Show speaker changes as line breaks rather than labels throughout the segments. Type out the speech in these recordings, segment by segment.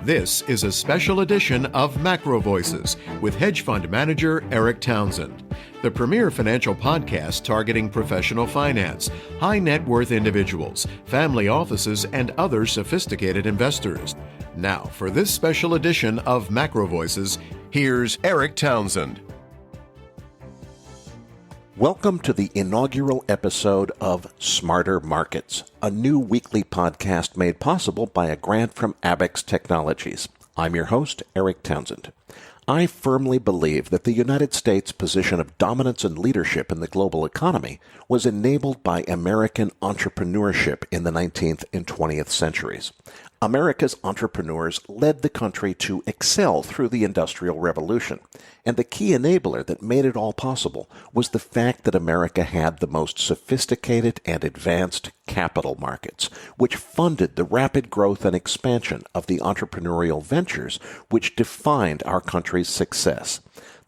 This is a special edition of Macro Voices with hedge fund manager Eric Townsend, the premier financial podcast targeting professional finance, high net worth individuals, family offices, and other sophisticated investors. Now, for this special edition of Macro Voices, here's Eric Townsend.
Welcome to the inaugural episode of Smarter Markets, a new weekly podcast made possible by a grant from Abax Technologies. I'm your host, Eric Townsend. I firmly believe that the United States' position of dominance and leadership in the global economy was enabled by American entrepreneurship in the 19th and 20th centuries. America's entrepreneurs led the country to excel through the Industrial Revolution, and the key enabler that made it all possible was the fact that America had the most sophisticated and advanced capital markets, which funded the rapid growth and expansion of the entrepreneurial ventures which defined our country's success.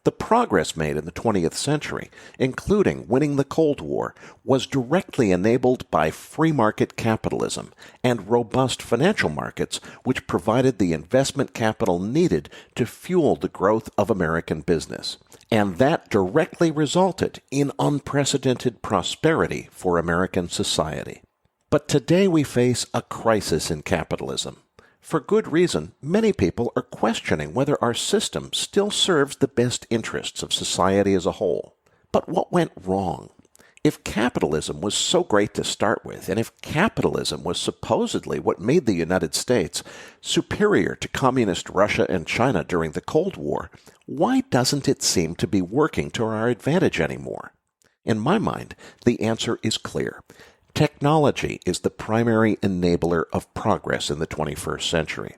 The progress made in the 20th century, including winning the Cold War, was directly enabled by free market capitalism and robust financial markets, which provided the investment capital needed to fuel the growth of American business. And that directly resulted in unprecedented prosperity for American society. But today we face a crisis in capitalism. For good reason, many people are questioning whether our system still serves the best interests of society as a whole. But what went wrong? If capitalism was so great to start with, and if capitalism was supposedly what made the United States superior to communist Russia and China during the Cold War, why doesn't it seem to be working to our advantage anymore? In my mind, the answer is clear. Technology is the primary enabler of progress in the 21st century.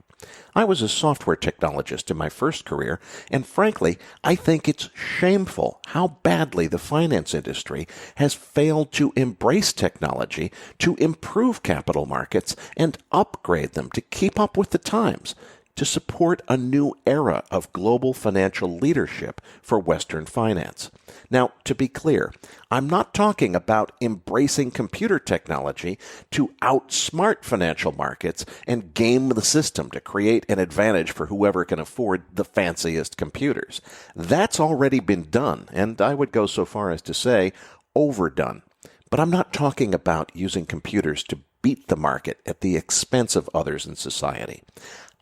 I was a software technologist in my first career, and frankly, I think it's shameful how badly the finance industry has failed to embrace technology to improve capital markets and upgrade them to keep up with the times, to support a new era of global financial leadership for Western finance. Now, to be clear, I'm not talking about embracing computer technology to outsmart financial markets and game the system to create an advantage for whoever can afford the fanciest computers. That's already been done, and I would go so far as to say overdone. But I'm not talking about using computers to beat the market at the expense of others in society.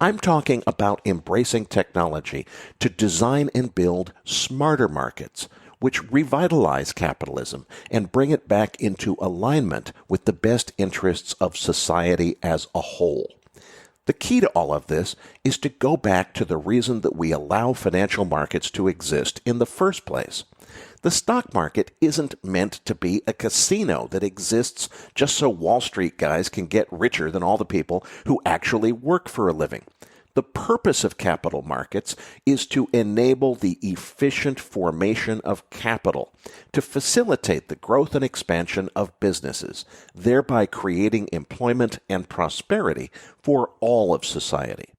I'm talking about embracing technology to design and build smarter markets, which revitalize capitalism and bring it back into alignment with the best interests of society as a whole. The key to all of this is to go back to the reason that we allow financial markets to exist in the first place. The stock market isn't meant to be a casino that exists just so Wall Street guys can get richer than all the people who actually work for a living. The purpose of capital markets is to enable the efficient formation of capital, to facilitate the growth and expansion of businesses, thereby creating employment and prosperity for all of society.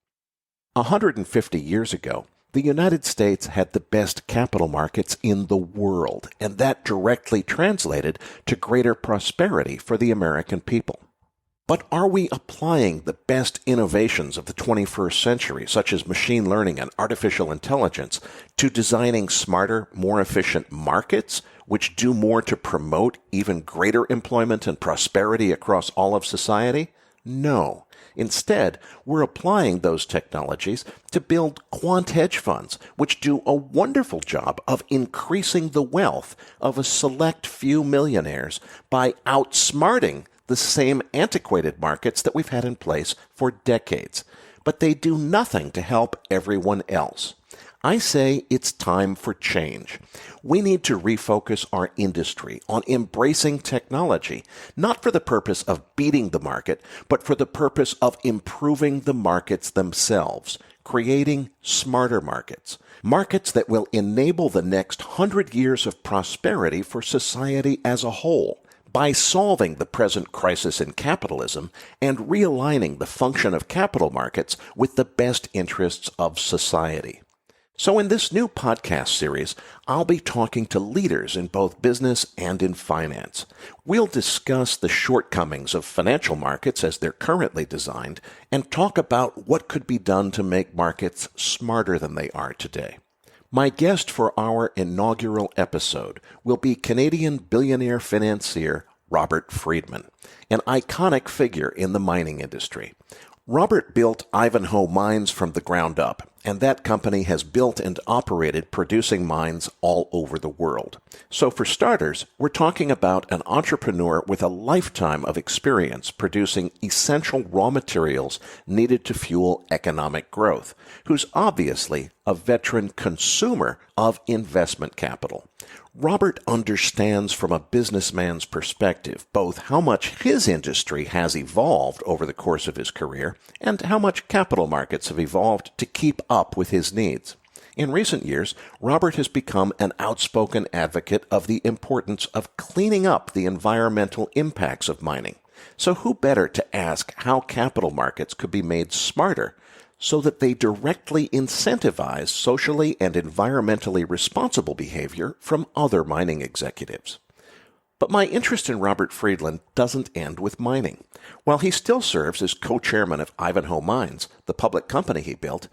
150 years ago, the United States had the best capital markets in the world, and that directly translated to greater prosperity for the American people. But are we applying the best innovations of the 21st century, such as machine learning and artificial intelligence, to designing smarter, more efficient markets, which do more to promote even greater employment and prosperity across all of society? No. Instead, we're applying those technologies to build quant hedge funds, which do a wonderful job of increasing the wealth of a select few millionaires by outsmarting the same antiquated markets that we've had in place for decades. But they do nothing to help everyone else. I say it's time for change. We need to refocus our industry on embracing technology, not for the purpose of beating the market, but for the purpose of improving the markets themselves, creating smarter markets. Markets that will enable the next 100 years of prosperity for society as a whole, by solving the present crisis in capitalism and realigning the function of capital markets with the best interests of society. So in this new podcast series, I'll be talking to leaders in both business and in finance. We'll discuss the shortcomings of financial markets as they're currently designed and talk about what could be done to make markets smarter than they are today. My guest for our inaugural episode will be Canadian billionaire financier Robert Friedman, an iconic figure in the mining industry. Robert built Ivanhoe Mines from the ground up, and that company has built and operated producing mines all over the world. So for starters, we're talking about an entrepreneur with a lifetime of experience producing essential raw materials needed to fuel economic growth, who's obviously a veteran consumer of investment capital. Robert understands from a businessman's perspective both how much his industry has evolved over the course of his career and how much capital markets have evolved to keep up with his needs. In recent years, Robert has become an outspoken advocate of the importance of cleaning up the environmental impacts of mining. So who better to ask how capital markets could be made smarter so that they directly incentivize socially and environmentally responsible behavior from other mining executives. But my interest in Robert Friedland doesn't end with mining. While he still serves as co-chairman of Ivanhoe Mines, the public company he built,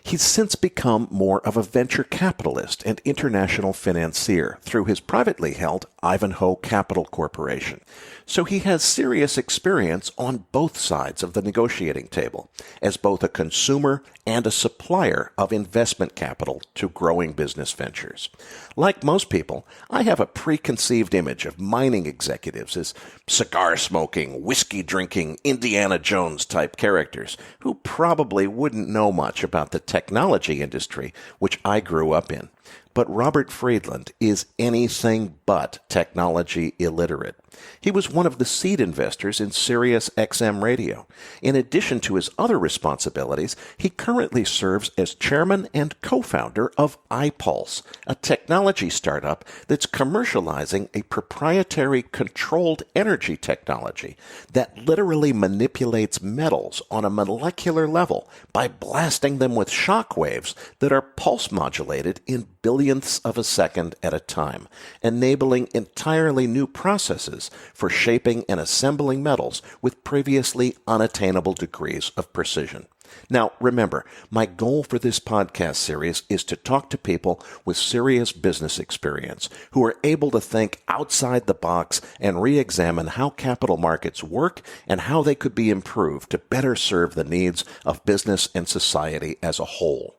he's since become more of a venture capitalist and international financier through his privately held Ivanhoe Capital Corporation. So he has serious experience on both sides of the negotiating table, as both a consumer and a supplier of investment capital to growing business ventures. Like most people, I have a preconceived image of mining executives as cigar-smoking, whiskey-drinking, Indiana Jones-type characters who probably wouldn't know much about the technology industry, which I grew up in. But Robert Friedland is anything but technology illiterate. He was one of the seed investors in Sirius XM Radio. In addition to his other responsibilities, he currently serves as chairman and co-founder of iPulse, a technology startup that's commercializing a proprietary controlled energy technology that literally manipulates metals on a molecular level by blasting them with shock waves that are pulse modulated in billionths of a second at a time, enabling entirely new processes for shaping and assembling metals with previously unattainable degrees of precision. Now, remember, my goal for this podcast series is to talk to people with serious business experience who are able to think outside the box and re-examine how capital markets work and how they could be improved to better serve the needs of business and society as a whole.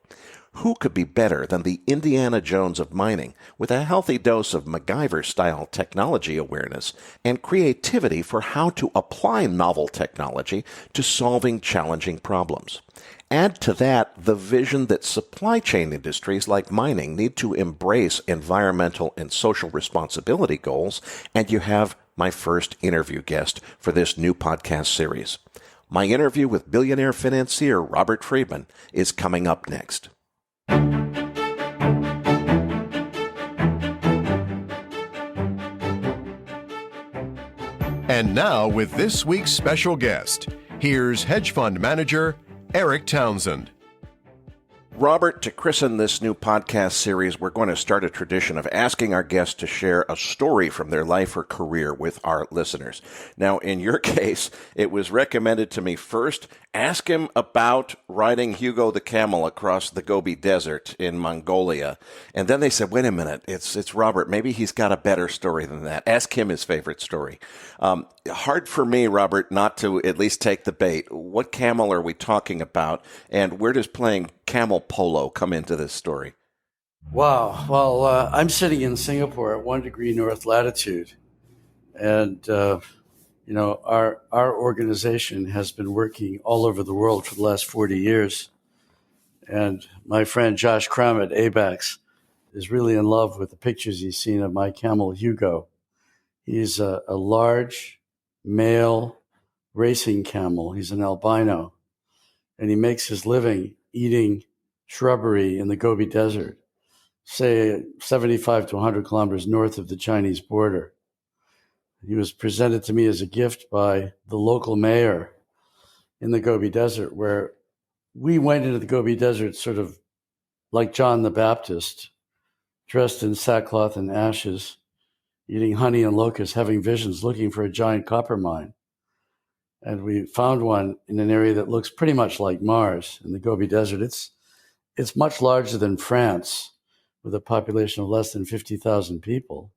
Who could be better than the Indiana Jones of mining with a healthy dose of MacGyver-style technology awareness and creativity for how to apply novel technology to solving challenging problems? Add to that the vision that supply chain industries like mining need to embrace environmental and social responsibility goals, and you have my first interview guest for this new podcast series. My interview with billionaire financier Robert Friedman is coming up next.
And now, with this week's special guest, here's hedge fund manager Eric Townsend.
Robert, to christen this new podcast series, we're going to start a tradition of asking our guests to share a story from their life or career with our listeners. Now, in your case, it was recommended to me first, ask him about riding Hugo the camel across the Gobi Desert in Mongolia. And then they said, wait a minute, it's Robert. Maybe he's got a better story than that. Ask him his favorite story. Hard for me, Robert, not to at least take the bait. What camel are we talking about? And where does playing camel polo come into this story?
Wow. Well, I'm sitting in Singapore at 1 degree north latitude. And, our organization has been working all over the world for the last 40 years. And my friend Josh Crum at ABAX is really in love with the pictures he's seen of my camel, Hugo. He's a large male racing camel. He's an albino. And he makes his living eating shrubbery in the Gobi Desert, say 75 to 100 kilometers north of the Chinese border. He was presented to me as a gift by the local mayor in the Gobi Desert, where we went into the Gobi Desert sort of like John the Baptist, dressed in sackcloth and ashes, eating honey and locusts, having visions, looking for a giant copper mine. And we found one in an area that looks pretty much like Mars in the Gobi Desert. It's much larger than France, with a population of less than 50,000 people.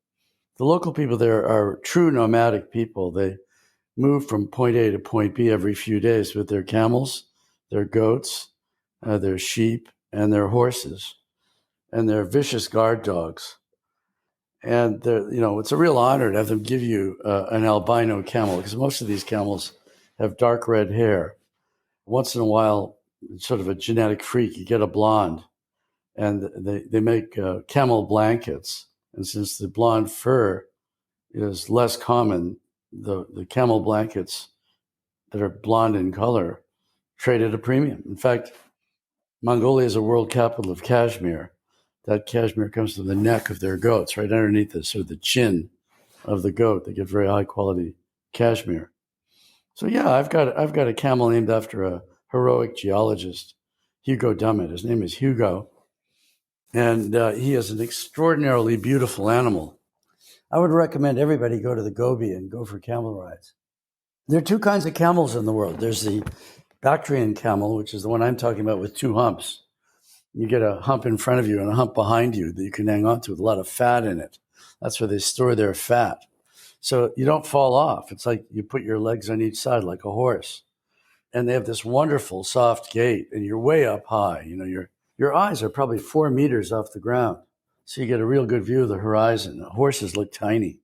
The local people there are true nomadic people. They move from point A to point B every few days with their camels, their goats, their sheep, and their horses, and their vicious guard dogs. And it's a real honor to have them give you an albino camel, because most of these camels have dark red hair. Once in a while, it's sort of a genetic freak, you get a blonde, and they make camel blankets. And since the blonde fur is less common, the camel blankets that are blonde in color trade at a premium. In fact, Mongolia is a world capital of cashmere. That cashmere comes from the neck of their goats, right underneath the sort of the chin of the goat. They get very high quality cashmere. So yeah, I've got a camel named after a heroic geologist, Hugo Dummett. His name is Hugo, and he is an extraordinarily beautiful animal. I would recommend everybody go to the Gobi and go for camel rides. There are two kinds of camels in the world. There's the Bactrian camel, which is the one I'm talking about, with two humps. You get a hump in front of you and a hump behind you that you can hang on to with a lot of fat in it. That's where they store their fat. So you don't fall off. It's like you put your legs on each side like a horse. And they have this wonderful soft gait, and you're way up high. You know, your eyes are probably 4 meters off the ground. So you get a real good view of the horizon. The horses look tiny.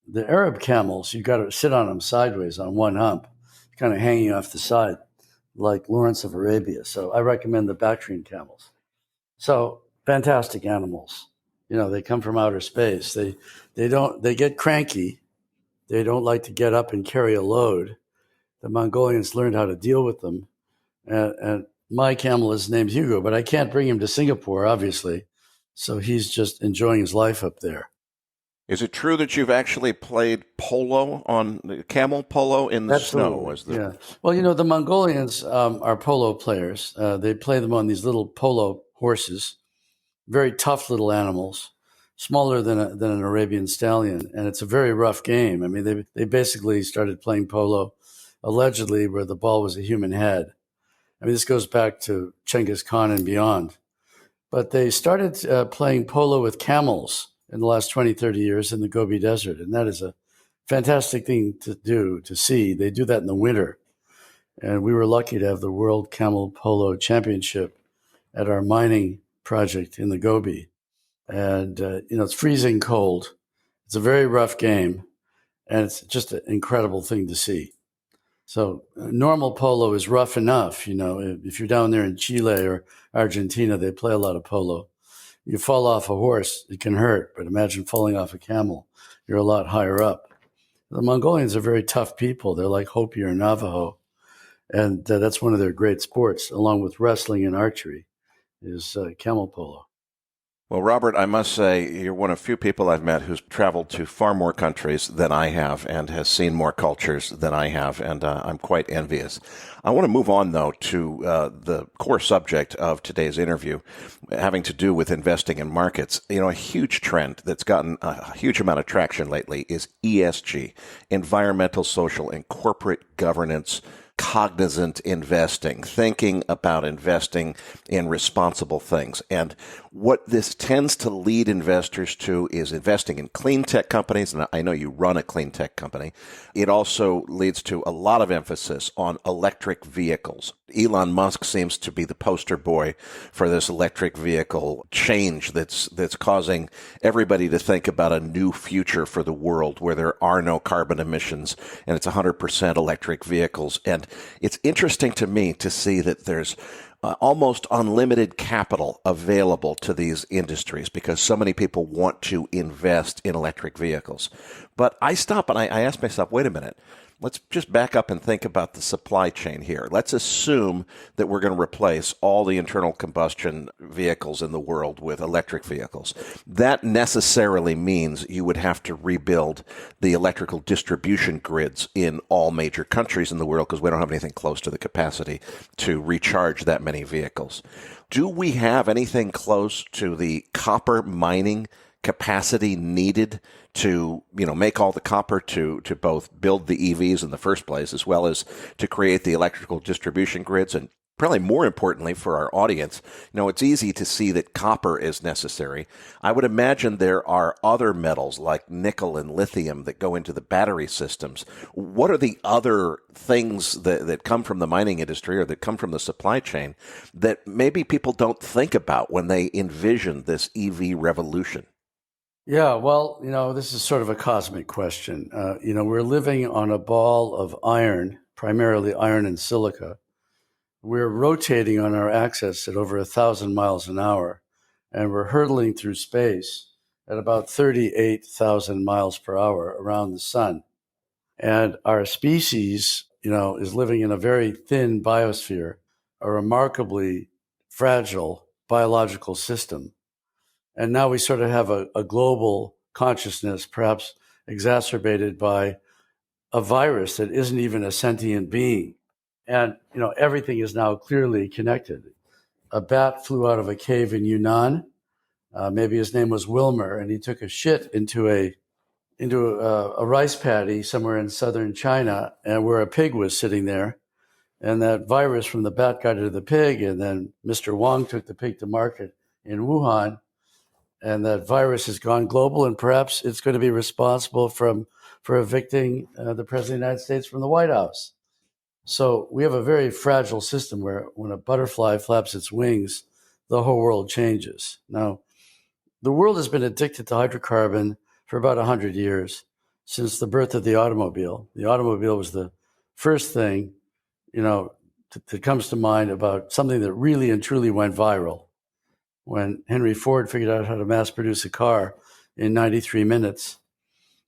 The Arab camels, you got to sit on them sideways on one hump, kind of hanging off the side, like Lawrence of Arabia. So I recommend the Bactrian camels. So fantastic animals. You know, they come from outer space. They get cranky. They don't like to get up and carry a load. The Mongolians learned how to deal with them. And my camel is named Hugo, but I can't bring him to Singapore, obviously. So he's just enjoying his life up there.
Is it true that you've actually played polo on camel polo in the
Absolutely.
snow?
Yeah. Well, you know, the Mongolians are polo players. They play them on these little polo horses, very tough little animals, smaller than an Arabian stallion. And it's a very rough game. I mean, they basically started playing polo allegedly where the ball was a human head. I mean, this goes back to Genghis Khan and beyond. But they started playing polo with camels in the last 20, 30 years in the Gobi Desert. And that is a fantastic thing to do, to see. They do that in the winter. And we were lucky to have the World Camel Polo Championship at our mining project in the Gobi. And, it's freezing cold. It's a very rough game. And it's just an incredible thing to see. So normal polo is rough enough. You know, if you're down there in Chile or Argentina, they play a lot of polo. You fall off a horse, it can hurt, but imagine falling off a camel. You're a lot higher up. The Mongolians are very tough people. They're like Hopi or Navajo. And that's one of their great sports, along with wrestling and archery, is camel polo.
Well, Robert, I must say you're one of few people I've met who's traveled to far more countries than I have and has seen more cultures than I have, and I'm quite envious. I want to move on, though, to the core subject of today's interview, having to do with investing in markets. You know, a huge trend that's gotten a huge amount of traction lately is ESG, environmental, social, and corporate governance, cognizant investing, thinking about investing in responsible things. And what this tends to lead investors to is investing in clean tech companies. And I know you run a clean tech company. It also leads to a lot of emphasis on electric vehicles. Elon Musk seems to be the poster boy for this electric vehicle change that's causing everybody to think about a new future for the world where there are no carbon emissions and it's 100% electric vehicles. And it's interesting to me to see that there's almost unlimited capital available to these industries because so many people want to invest in electric vehicles. But I stop and I ask myself, wait a minute. Let's just back up and think about the supply chain here. Let's assume that we're going to replace all the internal combustion vehicles in the world with electric vehicles. That necessarily means you would have to rebuild the electrical distribution grids in all major countries in the world because we don't have anything close to the capacity to recharge that many vehicles. Do we have anything close to the copper mining capacity needed to, make all the copper to both build the EVs in the first place, as well as to create the electrical distribution grids? And probably more importantly for our audience, it's easy to see that copper is necessary. I would imagine there are other metals like nickel and lithium that go into the battery systems. What are the other things that come from the mining industry or that come from the supply chain that maybe people don't think about when they envision this EV revolution?
Yeah, well, this is sort of a cosmic question. We're living on a ball of iron, primarily iron and silica. We're rotating on our axis at over 1,000 miles an hour, and we're hurtling through space at about 38,000 miles per hour around the sun. And our species, is living in a very thin biosphere, a remarkably fragile biological system. And now we sort of have a global consciousness, perhaps exacerbated by a virus that isn't even a sentient being. And, everything is now clearly connected. A bat flew out of a cave in Yunnan. Maybe his name was Wilmer, and he took a shit into a rice paddy somewhere in southern China, and where a pig was sitting there. And that virus from the bat got into the pig, and then Mr. Wong took the pig to market in Wuhan. And that virus has gone global, and perhaps it's going to be responsible for evicting the President of the United States from the White House. So we have a very fragile system where when a butterfly flaps its wings, the whole world changes. Now, the world has been addicted to hydrocarbon for about 100 years, since the birth of the automobile. The automobile was the first thing, that comes to mind about something that really and truly went viral. When Henry Ford figured out how to mass produce a car in 93 minutes,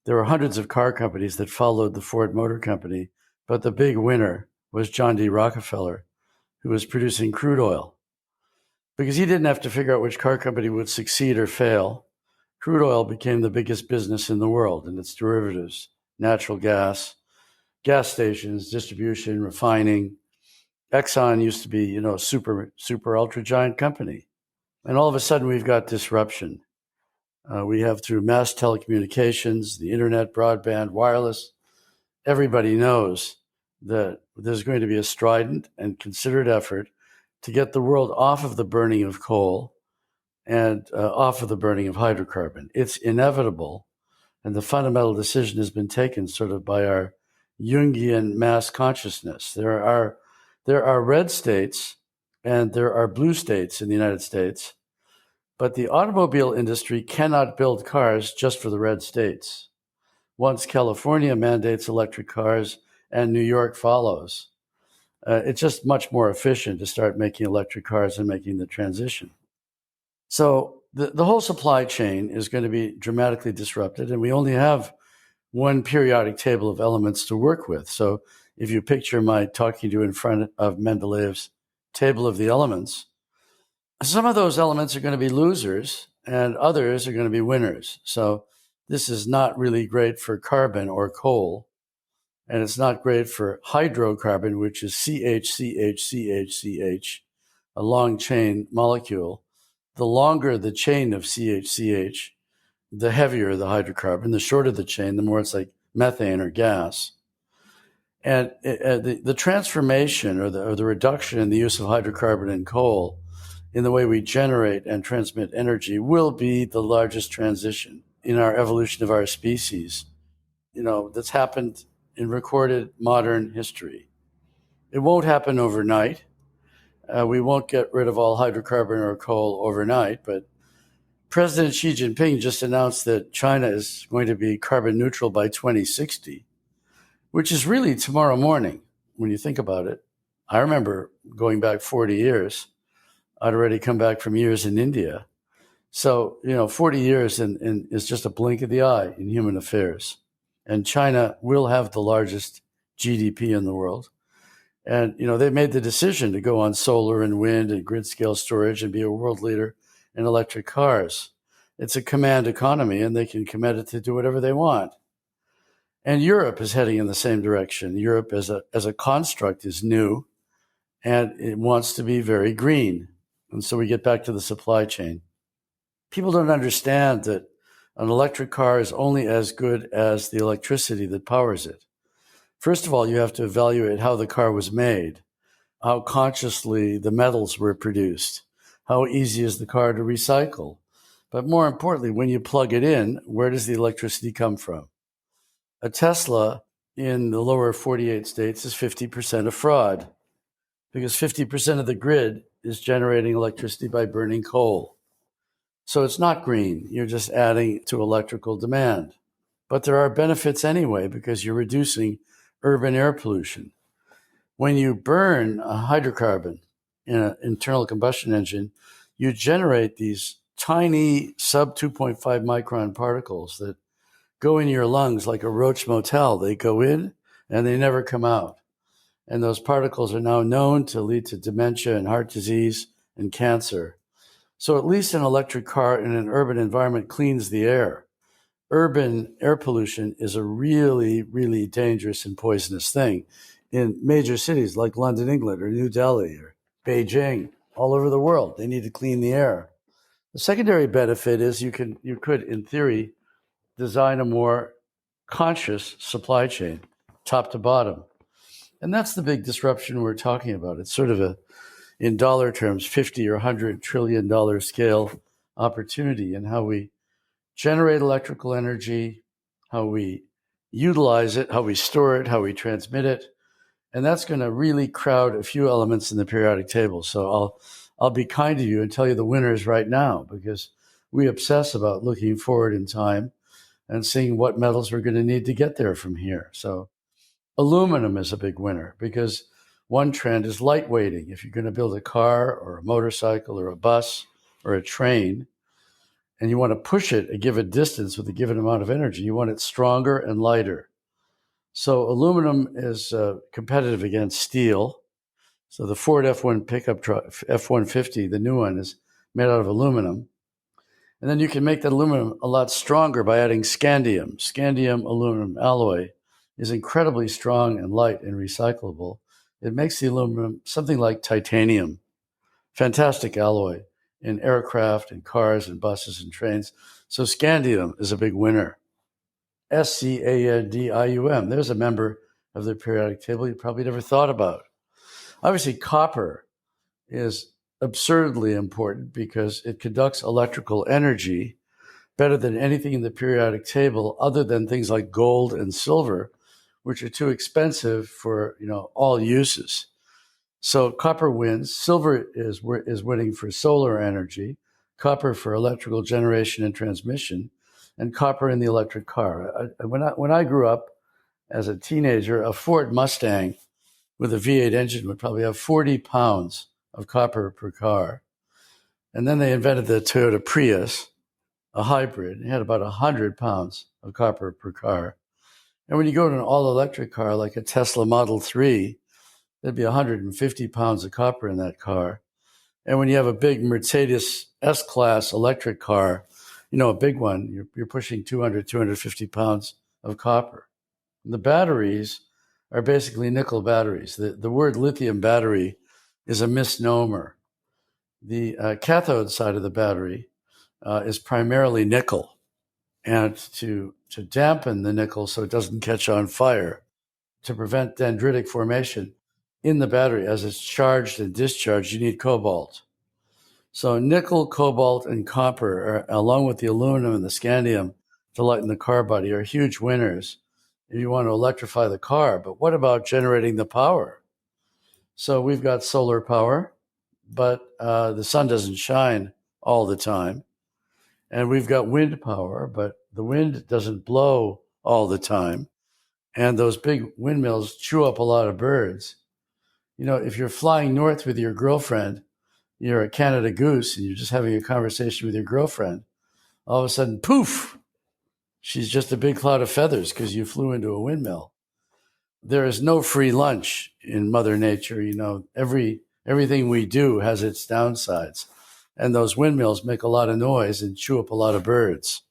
there were hundreds of car companies that followed the Ford Motor Company, but the big winner was John D. Rockefeller, who was producing crude oil. Because he didn't have to figure out which car company would succeed or fail, crude oil became the biggest business in the world, and its derivatives, natural gas, gas stations, distribution, refining. Exxon used to be, super ultra giant company. And all of a sudden, we've got disruption. We have, through mass telecommunications, the internet, broadband, wireless, everybody knows that there's going to be a strident and considered effort to get the world off of the burning of coal and off of the burning of hydrocarbon. It's inevitable, and the fundamental decision has been taken sort of by our Jungian mass consciousness. There are red states and there are blue states in the United States, but the automobile industry cannot build cars just for the red states. Once California mandates electric cars and New York follows, it's just much more efficient to start making electric cars and making the transition. So the whole supply chain is going to be dramatically disrupted, and we only have one periodic table of elements to work with. So if you picture my talking to you in front of Mendeleev's table of the elements, some of those elements are going to be losers and others are going to be winners. So this is not really great for carbon or coal, and it's not great for hydrocarbon, which is CH, a long chain molecule. The longer the chain of CH, the heavier the hydrocarbon. The shorter the chain, the more it's like methane or gas. And the transformation or the reduction in the use of hydrocarbon and coal in the way we generate and transmit energy will be the largest transition in our evolution of our species, that's happened in recorded modern history. It won't happen overnight. We won't get rid of all hydrocarbon or coal overnight, but President Xi Jinping just announced that China is going to be carbon neutral by 2060. Which is really tomorrow morning when you think about it. I remember going back 40 years. I'd already come back from years in India. So, 40 years is just a blink of the eye in human affairs. And China will have the largest GDP in the world. And, they made the decision to go on solar and wind and grid scale storage and be a world leader in electric cars. It's a command economy, and they can command it to do whatever they want. And Europe is heading in the same direction. Europe as a construct is new, and it wants to be very green. And so we get back to the supply chain. People don't understand that an electric car is only as good as the electricity that powers it. First of all, you have to evaluate how the car was made, how consciously the metals were produced, how easy is the car to recycle. But more importantly, when you plug it in, where does the electricity come from? A Tesla in the lower 48 states is 50% a fraud because 50% of the grid is generating electricity by burning coal. So it's not green. You're just adding to electrical demand. But there are benefits anyway because you're reducing urban air pollution. When you burn a hydrocarbon in an internal combustion engine, you generate these tiny sub 2.5 micron particles that go in your lungs like a roach motel. They go in and they never come out. And those particles are now known to lead to dementia and heart disease and cancer. So at least an electric car in an urban environment cleans the air. Urban air pollution is a really, really dangerous and poisonous thing in major cities like London, England, or New Delhi, or Beijing, all over the world. They need to clean the air. The secondary benefit is you could, in theory, design a more conscious supply chain, top to bottom. And that's the big disruption we're talking about. It's sort of in dollar terms, $50 or $100 trillion scale opportunity in how we generate electrical energy, how we utilize it, how we store it, how we transmit it. And that's going to really crowd a few elements in the periodic table. So I'll be kind to you and tell you the winners right now, because we obsess about looking forward in time and seeing what metals we're going to need to get there from here. So aluminum is a big winner because one trend is lightweighting. If you're going to build a car or a motorcycle or a bus or a train, and you want to push it a given distance with a given amount of energy, you want it stronger and lighter. So aluminum is competitive against steel. So the Ford F1 pickup truck, F-150, the new one, is made out of aluminum. And then you can make that aluminum a lot stronger by adding scandium. Scandium aluminum alloy is incredibly strong and light and recyclable. It makes the aluminum something like titanium. Fantastic alloy in aircraft and cars and buses and trains. So scandium is a big winner. scandium. There's a member of the periodic table you probably never thought about. Obviously, copper is absurdly important because it conducts electrical energy better than anything in the periodic table other than things like gold and silver, which are too expensive for all uses. So copper wins. Silver is winning for solar energy, copper for electrical generation and transmission, and copper in the electric car. When I grew up as a teenager, a Ford Mustang with a V8 engine would probably have 40 pounds of copper per car. And then they invented the Toyota Prius, a hybrid. It had about 100 pounds of copper per car. And when you go to an all-electric car like a Tesla Model 3, there'd be 150 pounds of copper in that car. And when you have a big Mercedes S-Class electric car, a big one, you're pushing 200, 250 pounds of copper. And the batteries are basically nickel batteries. The word lithium battery is a misnomer. The cathode side of the battery is primarily nickel. And to dampen the nickel so it doesn't catch on fire, to prevent dendritic formation in the battery as it's charged and discharged, you need cobalt. So nickel, cobalt, and copper, along with the aluminum and the scandium to lighten the car body, are huge winners if you want to electrify the car. But what about generating the power? So we've got solar power, but the sun doesn't shine all the time. And we've got wind power, but the wind doesn't blow all the time. And those big windmills chew up a lot of birds. If you're flying north with your girlfriend, you're a Canada Goose, and you're just having a conversation with your girlfriend, all of a sudden, poof, she's just a big cloud of feathers because you flew into a windmill. There is no free lunch in Mother Nature. Everything we do has its downsides. And those windmills make a lot of noise and chew up a lot of birds.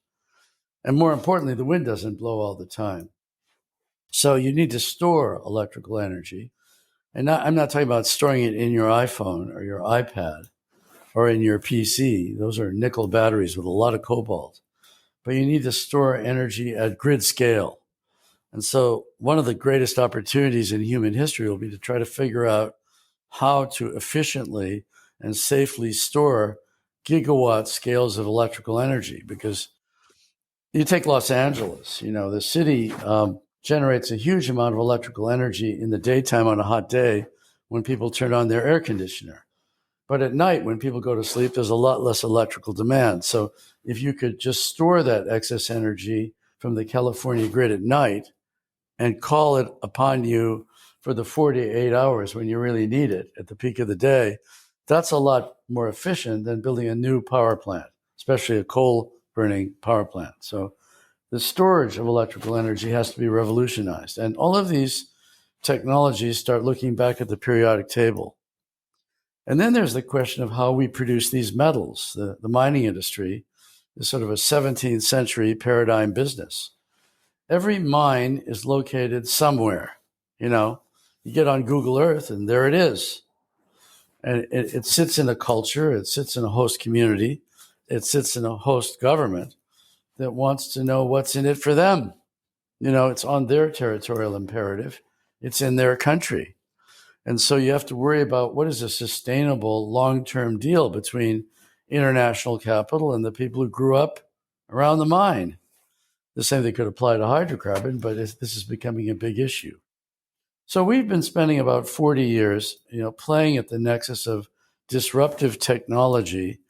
And more importantly, the wind doesn't blow all the time. So you need to store electrical energy. And I'm not talking about storing it in your iPhone or your iPad or in your PC. Those are nickel batteries with a lot of cobalt. But you need to store energy at grid scale. And so one of the greatest opportunities in human history will be to try to figure out how to efficiently and safely store gigawatt scales of electrical energy. Because you take Los Angeles, the city generates a huge amount of electrical energy in the daytime on a hot day when people turn on their air conditioner. But at night, when people go to sleep, there's a lot less electrical demand. So if you could just store that excess energy from the California grid at night and call it upon you for the 48 hours when you really need it at the peak of the day, that's a lot more efficient than building a new power plant, especially a coal-burning power plant. So the storage of electrical energy has to be revolutionized. And all of these technologies start looking back at the periodic table. And then there's the question of how we produce these metals. The mining industry is sort of a 17th century paradigm business. Every mine is located somewhere. You get on Google Earth and there it is. And it sits in a culture, it sits in a host community, it sits in a host government that wants to know what's in it for them. It's on their territorial imperative. It's in their country. And so you have to worry about what is a sustainable long-term deal between international capital and the people who grew up around the mine. The same thing could apply to hydrocarbon, but this is becoming a big issue. So we've been spending about 40 years, playing at the nexus of disruptive technology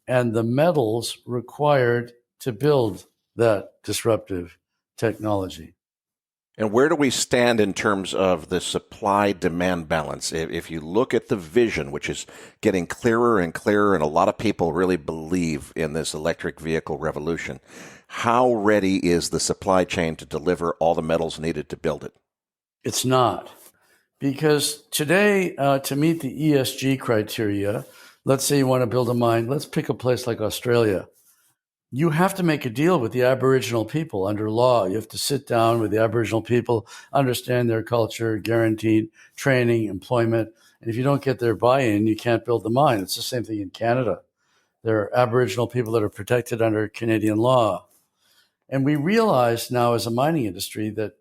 and the metals required to build that disruptive technology.
And where do we stand in terms of the supply-demand balance? If you look at the vision, which is getting clearer and clearer, and a lot of people really believe in this electric vehicle revolution, how ready is the supply chain to deliver all the metals needed to build it?
It's not. Because today, to meet the ESG criteria, let's say you want to build a mine, let's pick a place like Australia. You have to make a deal with the Aboriginal people under law. You have to sit down with the Aboriginal people, understand their culture, guaranteed training, employment. And if you don't get their buy-in, you can't build the mine. It's the same thing in Canada. There are Aboriginal people that are protected under Canadian law. And we realize now as a mining industry that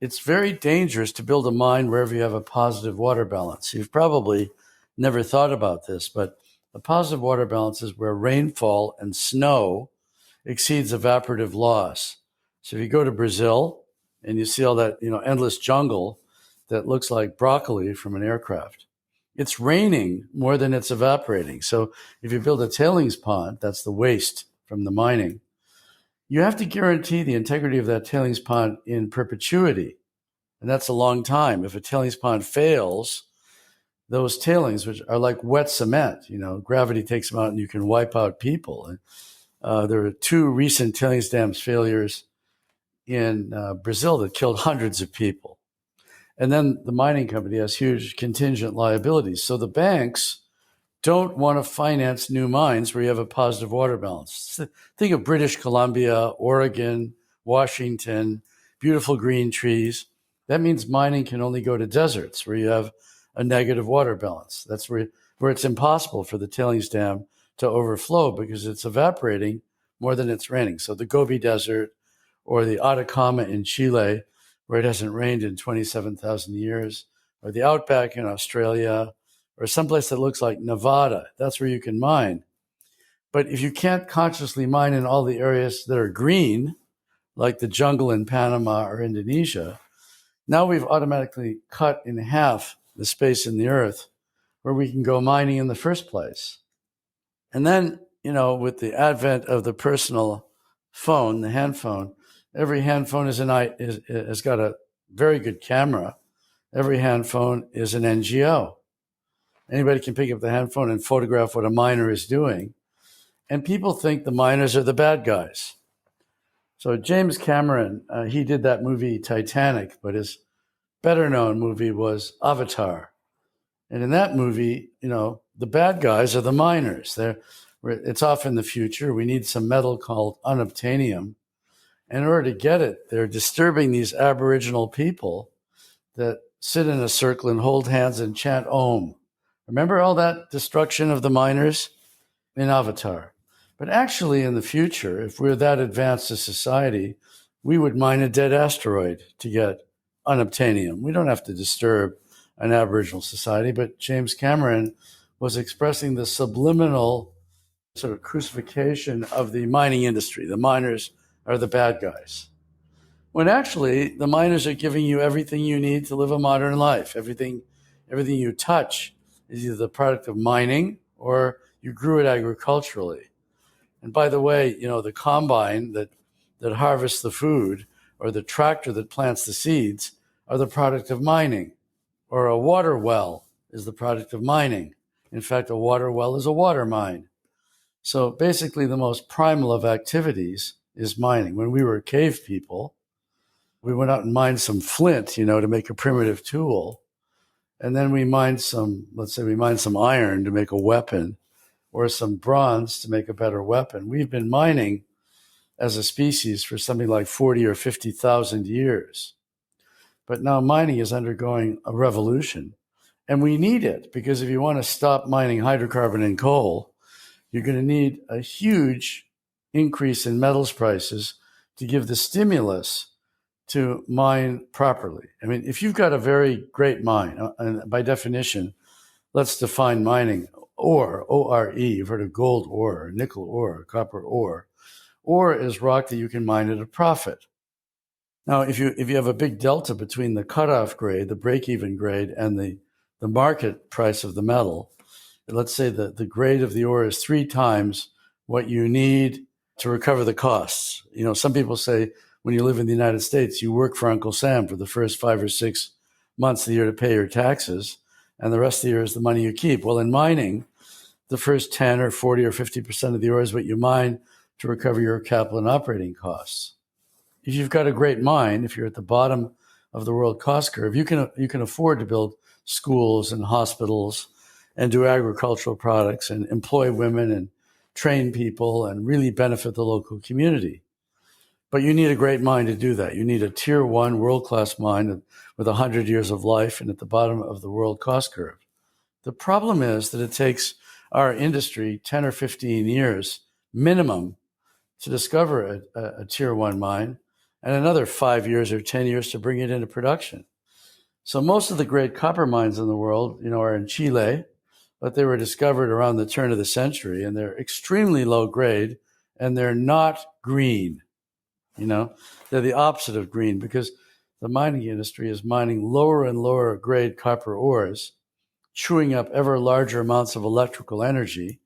it's very dangerous to build a mine wherever you have a positive water balance. You've probably never thought about this, but a positive water balance is where rainfall and snow exceeds evaporative loss. So if you go to Brazil and you see all that, endless jungle that looks like broccoli from an aircraft, it's raining more than it's evaporating. So if you build a tailings pond, that's the waste from the mining, you have to guarantee the integrity of that tailings pond in perpetuity. And that's a long time. If a tailings pond fails, those tailings, which are like wet cement, gravity takes them out and you can wipe out people. And there were 2 recent tailings dams failures in Brazil that killed hundreds of people. And then the mining company has huge contingent liabilities. So the banks don't want to finance new mines where you have a positive water balance. Think of British Columbia, Oregon, Washington, beautiful green trees. That means mining can only go to deserts where you have a negative water balance. That's where it's impossible for the tailings dam to overflow because it's evaporating more than it's raining. So the Gobi Desert or the Atacama in Chile, where it hasn't rained in 27,000 years, or the Outback in Australia, or someplace that looks like Nevada, that's where you can mine. But if you can't consciously mine in all the areas that are green, like the jungle in Panama or Indonesia, now we've automatically cut in half the space in the earth where we can go mining in the first place. And then, with the advent of the personal phone, the hand phone, every hand phone has got a very good camera. Every hand phone is an NGO. Anybody can pick up the hand phone and photograph what a miner is doing. And people think the miners are the bad guys. So James Cameron, he did that movie Titanic, but his better known movie was Avatar. And in that movie, the bad guys are the miners. It's off in the future. We need some metal called unobtainium. And in order to get it, they're disturbing these Aboriginal people that sit in a circle and hold hands and chant Om. Remember all that destruction of the miners in Avatar? But actually, in the future, if we're that advanced a society, we would mine a dead asteroid to get unobtainium. We don't have to disturb an Aboriginal society, but James Cameron was expressing the subliminal sort of crucifixion of the mining industry. The miners are the bad guys. When actually, the miners are giving you everything you need to live a modern life. Everything you touch is either the product of mining or you grew it agriculturally. And by the way, the combine that harvests the food or the tractor that plants the seeds are the product of mining. Or a water well is the product of mining. In fact, a water well is a water mine. So basically, the most primal of activities is mining. When we were cave people, we went out and mined some flint, to make a primitive tool. And then we mined some iron to make a weapon, or some bronze to make a better weapon. We've been mining as a species for something like 40 or 50,000 years. But now mining is undergoing a revolution. And we need it, because if you want to stop mining hydrocarbon and coal, you're going to need a huge increase in metals prices to give the stimulus to mine properly. I mean, if you've got a very great mine, and by definition, let's define mining, ore, O-R-E, you've heard of gold ore, nickel ore, copper ore. Ore is rock that you can mine at a profit. Now, if you have a big delta between the cutoff grade, the break-even grade, and the market price of the metal, let's say that the grade of the ore is 3 times what you need to recover the costs. Some people say when you live in the United States, you work for Uncle Sam for the first 5 or 6 months of the year to pay your taxes, and the rest of the year is the money you keep. Well, in mining, the first 10 or 40 or 50% of the ore is what you mine to recover your capital and operating costs. If you've got a great mine, if you're at the bottom of the world cost curve, you can afford to build schools and hospitals and do agricultural products and employ women and train people and really benefit the local community. But you need a great mine to do that. You need a tier 1 world-class mine with 100 years of life and at the bottom of the world cost curve. The problem is that it takes our industry 10 or 15 years minimum to discover a tier 1 mine, and another 5 years or 10 years to bring it into production. So most of the great copper mines in the world, are in Chile, but they were discovered around the turn of the century, and they're extremely low grade, and they're not green. They're the opposite of green, because the mining industry is mining lower and lower grade copper ores, chewing up ever larger amounts of electrical energy,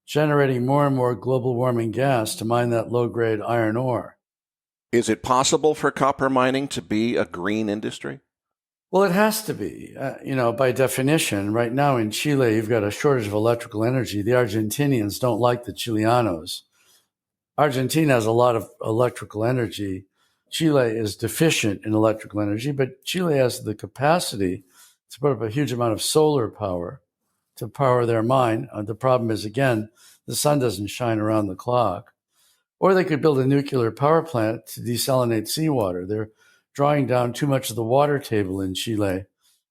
generating more and more global warming gas to mine that low grade iron ore.
Is it possible for copper mining to be a green industry?
Well, it has to be. By definition, right now in Chile, you've got a shortage of electrical energy. The Argentinians don't like the Chileanos. Argentina has a lot of electrical energy. Chile is deficient in electrical energy, but Chile has the capacity to put up a huge amount of solar power to power their mine. The problem is, again, the sun doesn't shine around the clock. Or they could build a nuclear power plant to desalinate seawater. They're drawing down too much of the water table in Chile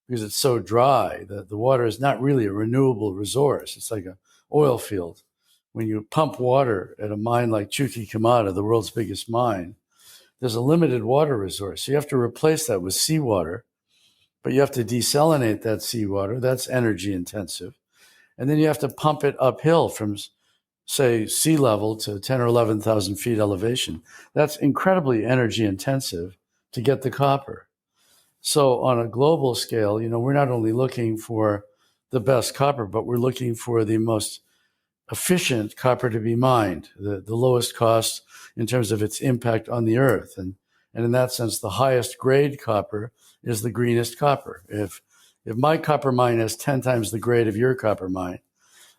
because it's so dry that the water is not really a renewable resource. It's like an oil field. When you pump water at a mine like Chuquicamata, the world's biggest mine, there's a limited water resource. So you have to replace that with seawater, but you have to desalinate that seawater. That's energy intensive. And then you have to pump it uphill from, say, sea level to 10 or 11,000 feet elevation. That's incredibly energy intensive to get the copper. So on a global scale, we're not only looking for the best copper, but we're looking for the most efficient copper to be mined, the lowest cost in terms of its impact on the earth. And in that sense, the highest grade copper is the greenest copper. If my copper mine has 10 times the grade of your copper mine,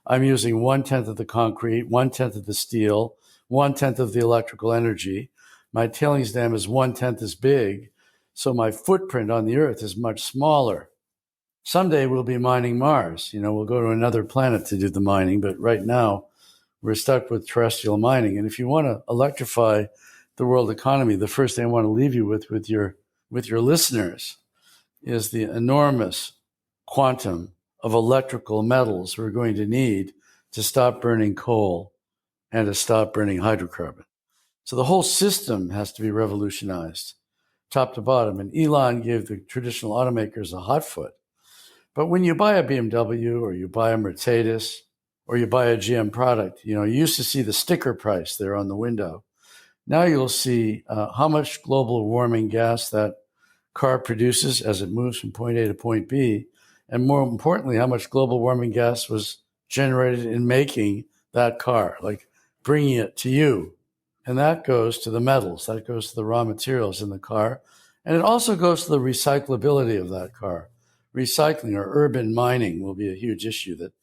I'm using 1/10 of the concrete, 1/10 of the steel, 1/10 of the electrical energy. My tailings dam is 1/10 as big, so my footprint on the earth is much smaller. Someday we'll be mining Mars. We'll go to another planet to do the mining, but right now we're stuck with terrestrial mining. And if you want to electrify the world economy, the first thing I want to leave you with your listeners is the enormous quantum of electrical metals we're going to need to stop burning coal and to stop burning hydrocarbon. So the whole system has to be revolutionized, top to bottom. And Elon gave the traditional automakers a hot foot. But when you buy a BMW or you buy a Mercedes or you buy a GM product, you used to see the sticker price there on the window. Now you'll see how much global warming gas that car produces as it moves from point A to point B, and more importantly, how much global warming gas was generated in making that car, like bringing it to you. And that goes to the metals, that goes to the raw materials in the car, and it also goes to the recyclability of that car. Recycling or urban mining will be a huge issue, that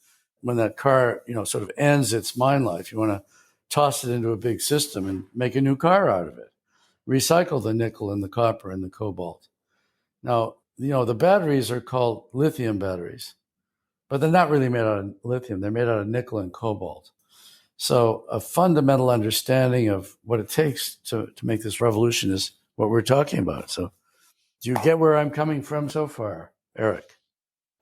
when that car, sort of ends its mine life, you want to toss it into a big system and make a new car out of it. Recycle the nickel and the copper and the cobalt. Now, the batteries are called lithium batteries, but they're not really made out of lithium. They're made out of nickel and cobalt. So a fundamental understanding of what it takes to make this revolution is what we're talking about. So do you get where I'm coming from so far, Eric?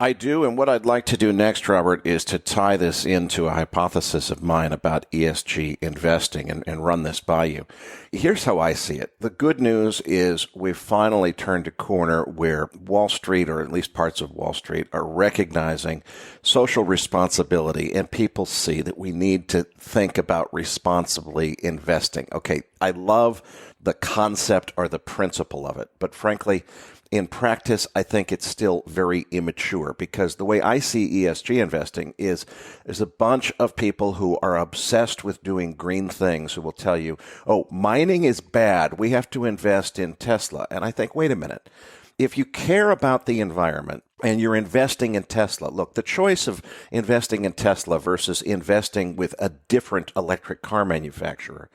I do, and what I'd like to do next, Robert, is to tie this into a hypothesis of mine about ESG investing and run this by you. Here's how I see it. The good news is we've finally turned a corner where Wall Street, or at least parts of Wall Street, are recognizing social responsibility, and people see that we need to think about responsibly investing. Okay, I love the concept or the principle of it, but frankly, in practice, I think it's still very immature, because the way I see ESG investing is there's a bunch of people who are obsessed with doing green things who will tell you, oh, mining is bad, we have to invest in Tesla. And I think, wait a minute. If you care about the environment and you're investing in Tesla, look, the choice of investing in Tesla versus investing with a different electric car manufacturer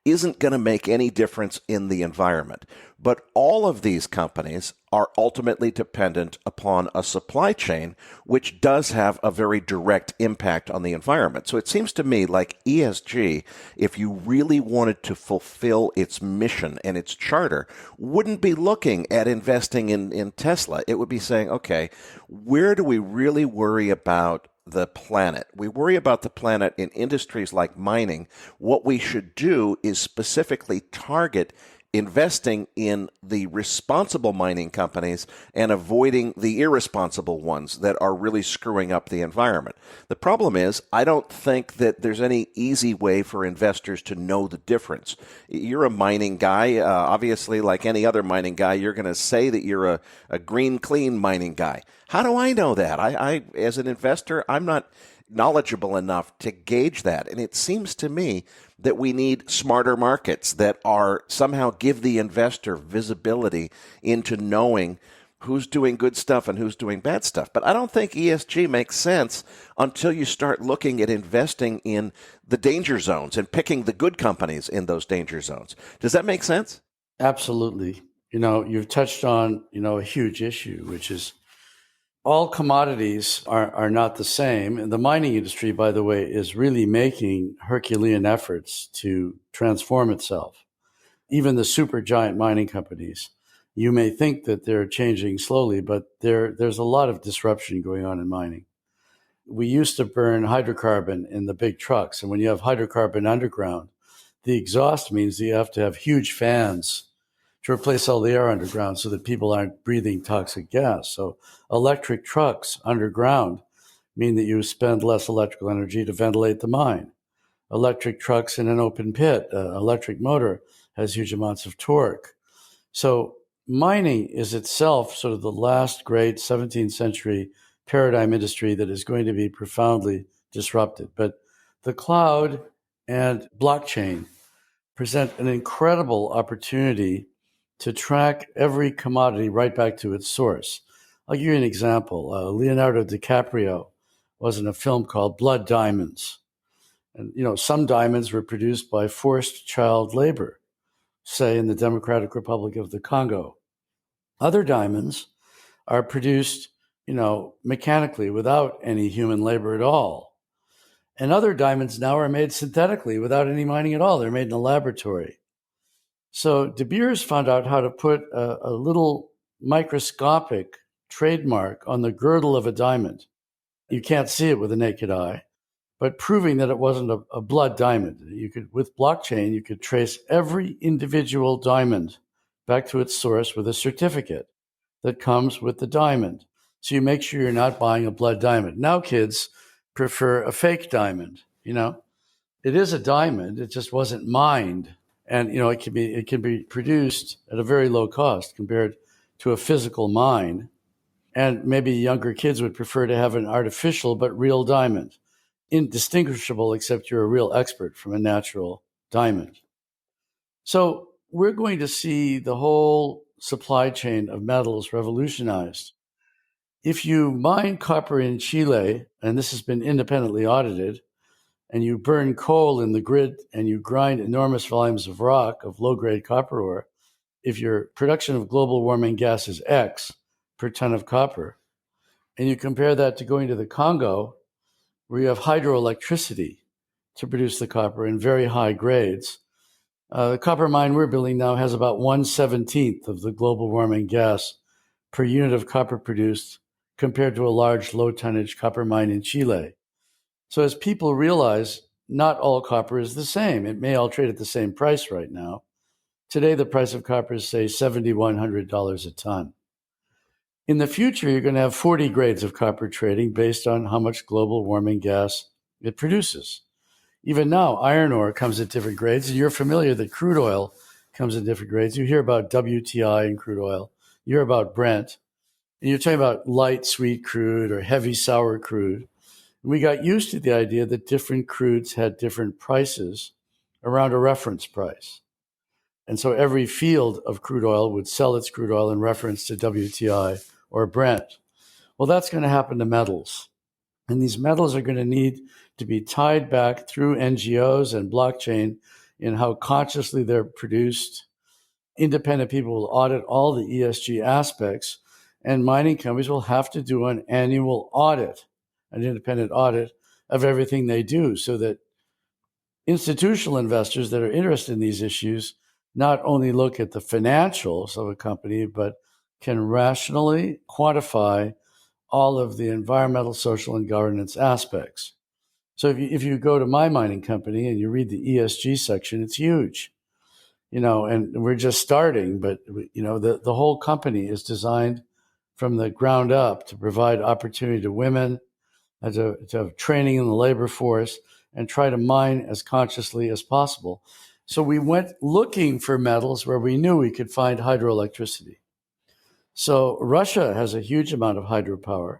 isn't going to make any difference in the environment. But all of these companies are ultimately dependent upon a supply chain, which does have a very direct impact on the environment. So it seems to me like ESG, if you really wanted to fulfill its mission and its charter, wouldn't be looking at investing in Tesla. It would be saying, okay, where do we really worry about the planet? We worry about the planet in industries like mining. What we should do is specifically target investing in the responsible mining companies and avoiding the irresponsible ones that are really screwing up the environment. The problem is, I don't think that there's any easy way for investors to know the difference. You're a mining guy. Obviously, like any other mining guy, you're going to say that you're a green, clean mining guy. How do I know that? I, as an investor, I'm not knowledgeable enough to gauge that. And it seems to me that we need smarter markets that are somehow give the investor visibility into knowing who's doing good stuff and who's doing bad stuff. But I don't think ESG makes sense until you start looking at investing in the danger zones and picking the good companies in those danger zones. Does that make sense?
Absolutely. You've touched on, a huge issue, which is all commodities are not the same. And the mining industry, by the way, is really making Herculean efforts to transform itself. Even the super giant mining companies, you may think that they're changing slowly, but there's a lot of disruption going on in mining. We used to burn hydrocarbon in the big trucks. And when you have hydrocarbon underground, the exhaust means that you have to have huge fans to replace all the air underground so that people aren't breathing toxic gas. So electric trucks underground mean that you spend less electrical energy to ventilate the mine. Electric trucks in an open pit, electric motor has huge amounts of torque. So mining is itself sort of the last great 17th century paradigm industry that is going to be profoundly disrupted. But the cloud and blockchain present an incredible opportunity to track every commodity right back to its source. I'll give you an example. Leonardo DiCaprio was in a film called Blood Diamonds. And, some diamonds were produced by forced child labor, say in the Democratic Republic of the Congo. Other diamonds are produced, mechanically without any human labor at all. And other diamonds now are made synthetically without any mining at all. They're made in a laboratory. So De Beers found out how to put a little microscopic trademark on the girdle of a diamond. You can't see it with the naked eye, but proving that it wasn't a blood diamond. With blockchain, you could trace every individual diamond back to its source with a certificate that comes with the diamond. So you make sure you're not buying a blood diamond. Now kids prefer a fake diamond. It is a diamond. It just wasn't mined. And, it can be produced at a very low cost compared to a physical mine. And maybe younger kids would prefer to have an artificial but real diamond, indistinguishable except you're a real expert from a natural diamond. So we're going to see the whole supply chain of metals revolutionized. If you mine copper in Chile, and this has been independently audited, and you burn coal in the grid and you grind enormous volumes of rock, of low-grade copper ore, if your production of global warming gas is X per ton of copper, and you compare that to going to the Congo, where you have hydroelectricity to produce the copper in very high grades, the copper mine we're building now has about 1/17 of the global warming gas per unit of copper produced compared to a large low-tonnage copper mine in Chile. So as people realize, not all copper is the same. It may all trade at the same price right now. Today, the price of copper is, say, $7,100 a ton. In the future, you're going to have 40 grades of copper trading based on how much global warming gas it produces. Even now, iron ore comes at different grades, and you're familiar that crude oil comes in different grades. You hear about WTI in crude oil. You hear about Brent. And you're talking about light sweet crude or heavy sour crude. We got used to the idea that different crudes had different prices around a reference price. And so every field of crude oil would sell its crude oil in reference to WTI or Brent. Well, that's going to happen to metals. And these metals are going to need to be tied back through NGOs and blockchain in how consciously they're produced. Independent people will audit all the ESG aspects, and mining companies will have to do an annual audit, an independent audit of everything they do, so that institutional investors that are interested in these issues not only look at the financials of a company, but can rationally quantify all of the environmental, social, and governance aspects. So if you go to my mining company and you read the ESG section, it's huge, and we're just starting, but, the whole company is designed from the ground up to provide opportunity to women, to have training in the labor force, and try to mine as consciously as possible. So we went looking for metals where we knew we could find hydroelectricity. So Russia has a huge amount of hydropower.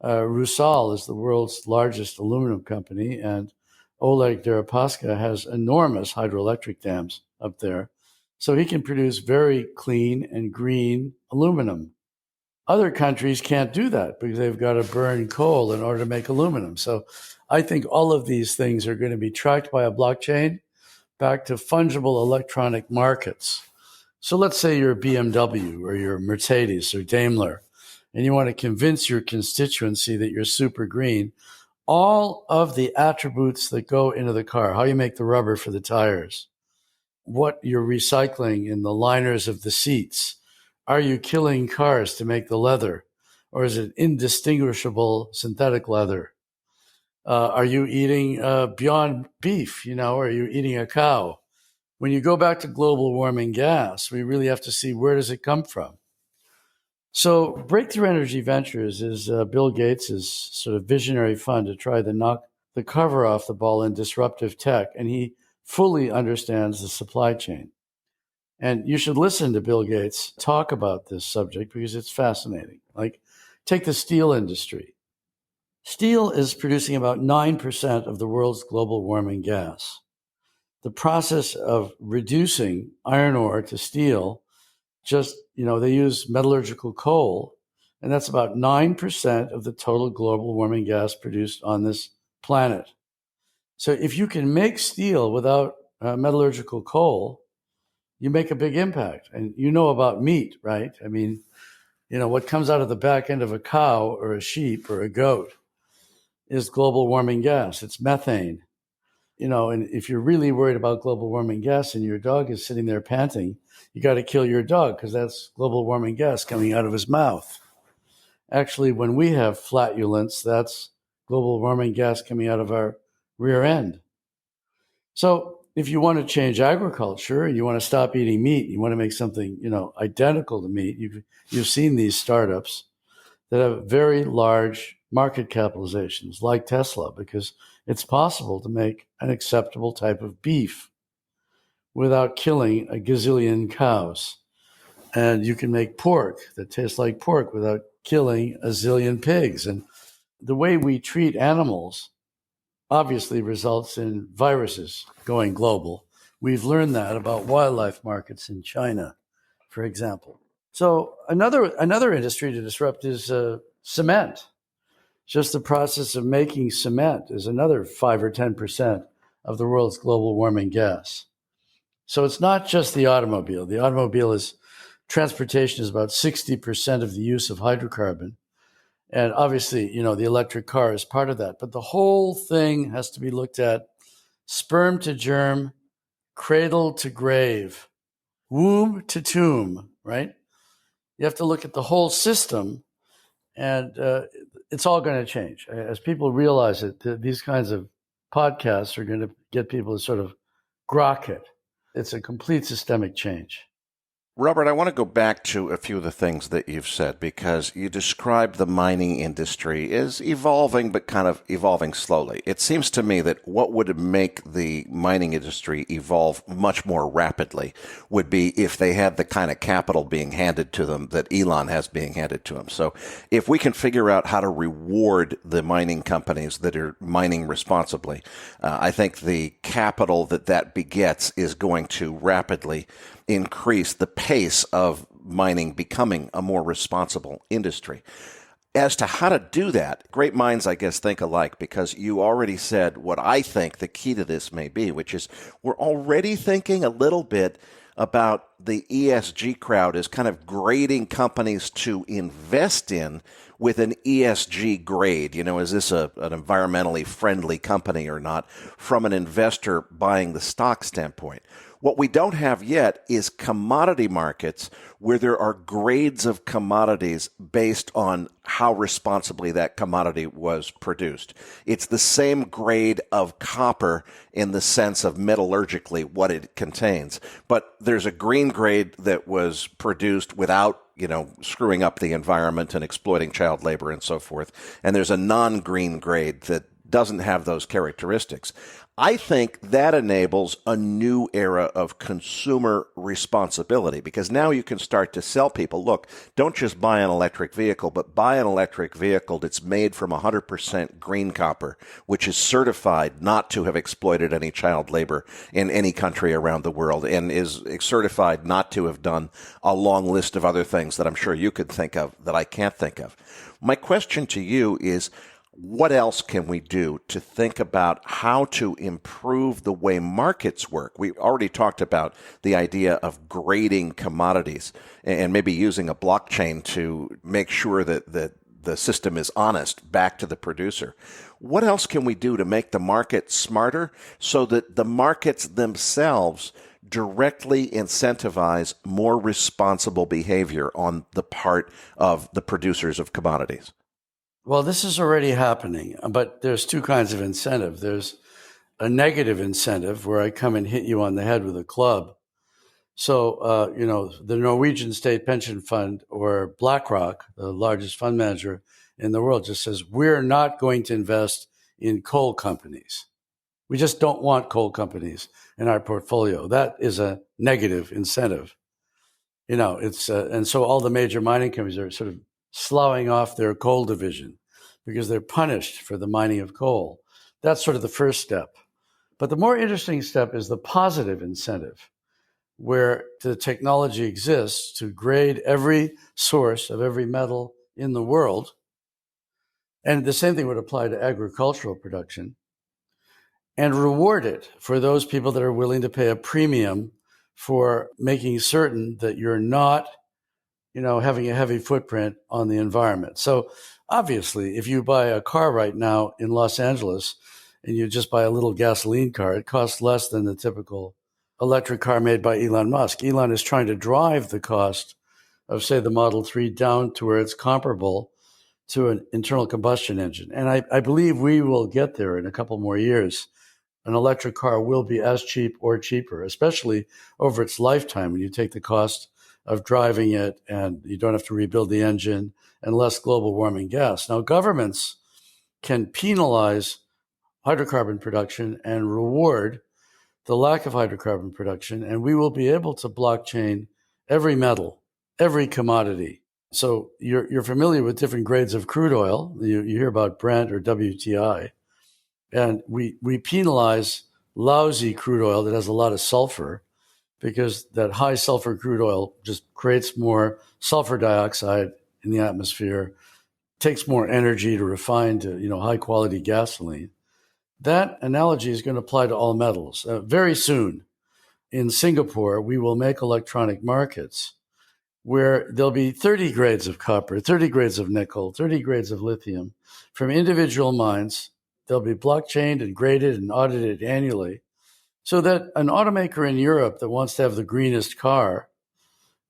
Rusal is the world's largest aluminum company, and Oleg Deripaska has enormous hydroelectric dams up there. So he can produce very clean and green aluminum. Other countries can't do that because they've got to burn coal in order to make aluminum. So I think all of these things are going to be tracked by a blockchain back to fungible electronic markets. So let's say you're BMW or you're Mercedes or Daimler, and you want to convince your constituency that you're super green. All of the attributes that go into the car, how you make the rubber for the tires, what you're recycling in the liners of the seats, are you killing cars to make the leather, or is it indistinguishable synthetic leather? Are you eating Beyond Beef, are you eating a cow? When you go back to global warming gas, we really have to see, where does it come from? So Breakthrough Energy Ventures is Bill Gates' sort of visionary fund to try to knock the cover off the ball in disruptive tech, and he fully understands the supply chain. And you should listen to Bill Gates talk about this subject because it's fascinating. Like, take the steel industry. Steel is producing about 9% of the world's global warming gas. The process of reducing iron ore to steel, they use metallurgical coal, and that's about 9% of the total global warming gas produced on this planet. So if you can make steel without metallurgical coal, you make a big impact. And you know about meat, right? I mean, what comes out of the back end of a cow or a sheep or a goat is global warming gas. It's methane. And if you're really worried about global warming gas and your dog is sitting there panting, you got to kill your dog because that's global warming gas coming out of his mouth. Actually, when we have flatulence, that's global warming gas coming out of our rear end. So if you want to change agriculture, you want to stop eating meat, you want to make something, identical to meat, you've seen these startups that have very large market capitalizations like Tesla, because it's possible to make an acceptable type of beef without killing a gazillion cows. And you can make pork that tastes like pork without killing a zillion pigs. And the way we treat animals obviously results in viruses going global. We've learned that about wildlife markets in China, for example. So another industry to disrupt is cement. Just the process of making cement is another 5 or 10% of the world's global warming gas. So it's not just the automobile. The automobile transportation is about 60% of the use of hydrocarbon. And obviously, the electric car is part of that. But the whole thing has to be looked at sperm to germ, cradle to grave, womb to tomb, right? You have to look at the whole system, and it's all going to change. As people realize it, these kinds of podcasts are going to get people to sort of grok it. It's a complete systemic change.
Robert, I want to go back to a few of the things that you've said, because you described the mining industry as evolving, but kind of evolving slowly. It seems to me that what would make the mining industry evolve much more rapidly would be if they had the kind of capital being handed to them that Elon has being handed to him. So if we can figure out how to reward the mining companies that are mining responsibly, I think the capital that begets is going to rapidly increase the pace of mining becoming a more responsible industry. As to how to do that, great minds, I guess, think alike, because you already said what I think the key to this may be, which is we're already thinking a little bit about the ESG crowd as kind of grading companies to invest in with an ESG grade. Is this an environmentally friendly company or not from an investor buying the stock standpoint? What we don't have yet is commodity markets where there are grades of commodities based on how responsibly that commodity was produced. It's the same grade of copper in the sense of metallurgically what it contains. But there's a green grade that was produced without screwing up the environment and exploiting child labor and so forth. And there's a non-green grade that doesn't have those characteristics. I think that enables a new era of consumer responsibility, because now you can start to sell people, look, don't just buy an electric vehicle, but buy an electric vehicle that's made from 100% green copper, which is certified not to have exploited any child labor in any country around the world, and is certified not to have done a long list of other things that I'm sure you could think of that I can't think of. My question to you is, what else can we do to think about how to improve the way markets work? We already talked about the idea of grading commodities and maybe using a blockchain to make sure that the system is honest back to the producer. What else can we do to make the market smarter so that the markets themselves directly incentivize more responsible behavior on the part of the producers of commodities?
Well, this is already happening, but there's two kinds of incentive. There's a negative incentive where I come and hit you on the head with a club. So, the Norwegian State Pension Fund or BlackRock, the largest fund manager in the world, just says, we're not going to invest in coal companies. We just don't want coal companies in our portfolio. That is a negative incentive. And so all the major mining companies are sort of sloughing off their coal division because they're punished for the mining of coal. That's sort of the first step. But the more interesting step is the positive incentive, where the technology exists to grade every source of every metal in the world. And the same thing would apply to agricultural production, and reward it for those people that are willing to pay a premium for making certain that you're not having a heavy footprint on the environment. So obviously, if you buy a car right now in Los Angeles and you just buy a little gasoline car, it costs less than the typical electric car made by Elon Musk. Elon is trying to drive the cost of, say, the Model 3 down to where it's comparable to an internal combustion engine. And I believe we will get there in a couple more years. An electric car will be as cheap or cheaper, especially over its lifetime when you take the cost of driving it and you don't have to rebuild the engine and less global warming gas. Now, governments can penalize hydrocarbon production and reward the lack of hydrocarbon production, and we will be able to blockchain every metal, every commodity. So you're familiar with different grades of crude oil. You hear about Brent or WTI. And we penalize lousy crude oil that has a lot of sulfur, because that high sulfur crude oil just creates more sulfur dioxide in the atmosphere, takes more energy to refine to high quality gasoline. That analogy is going to apply to all metals. Very soon in Singapore, we will make electronic markets where there'll be 30 grades of copper, 30 grades of nickel, 30 grades of lithium from individual mines. They'll be blockchained and graded and audited annually, so that an automaker in Europe that wants to have the greenest car,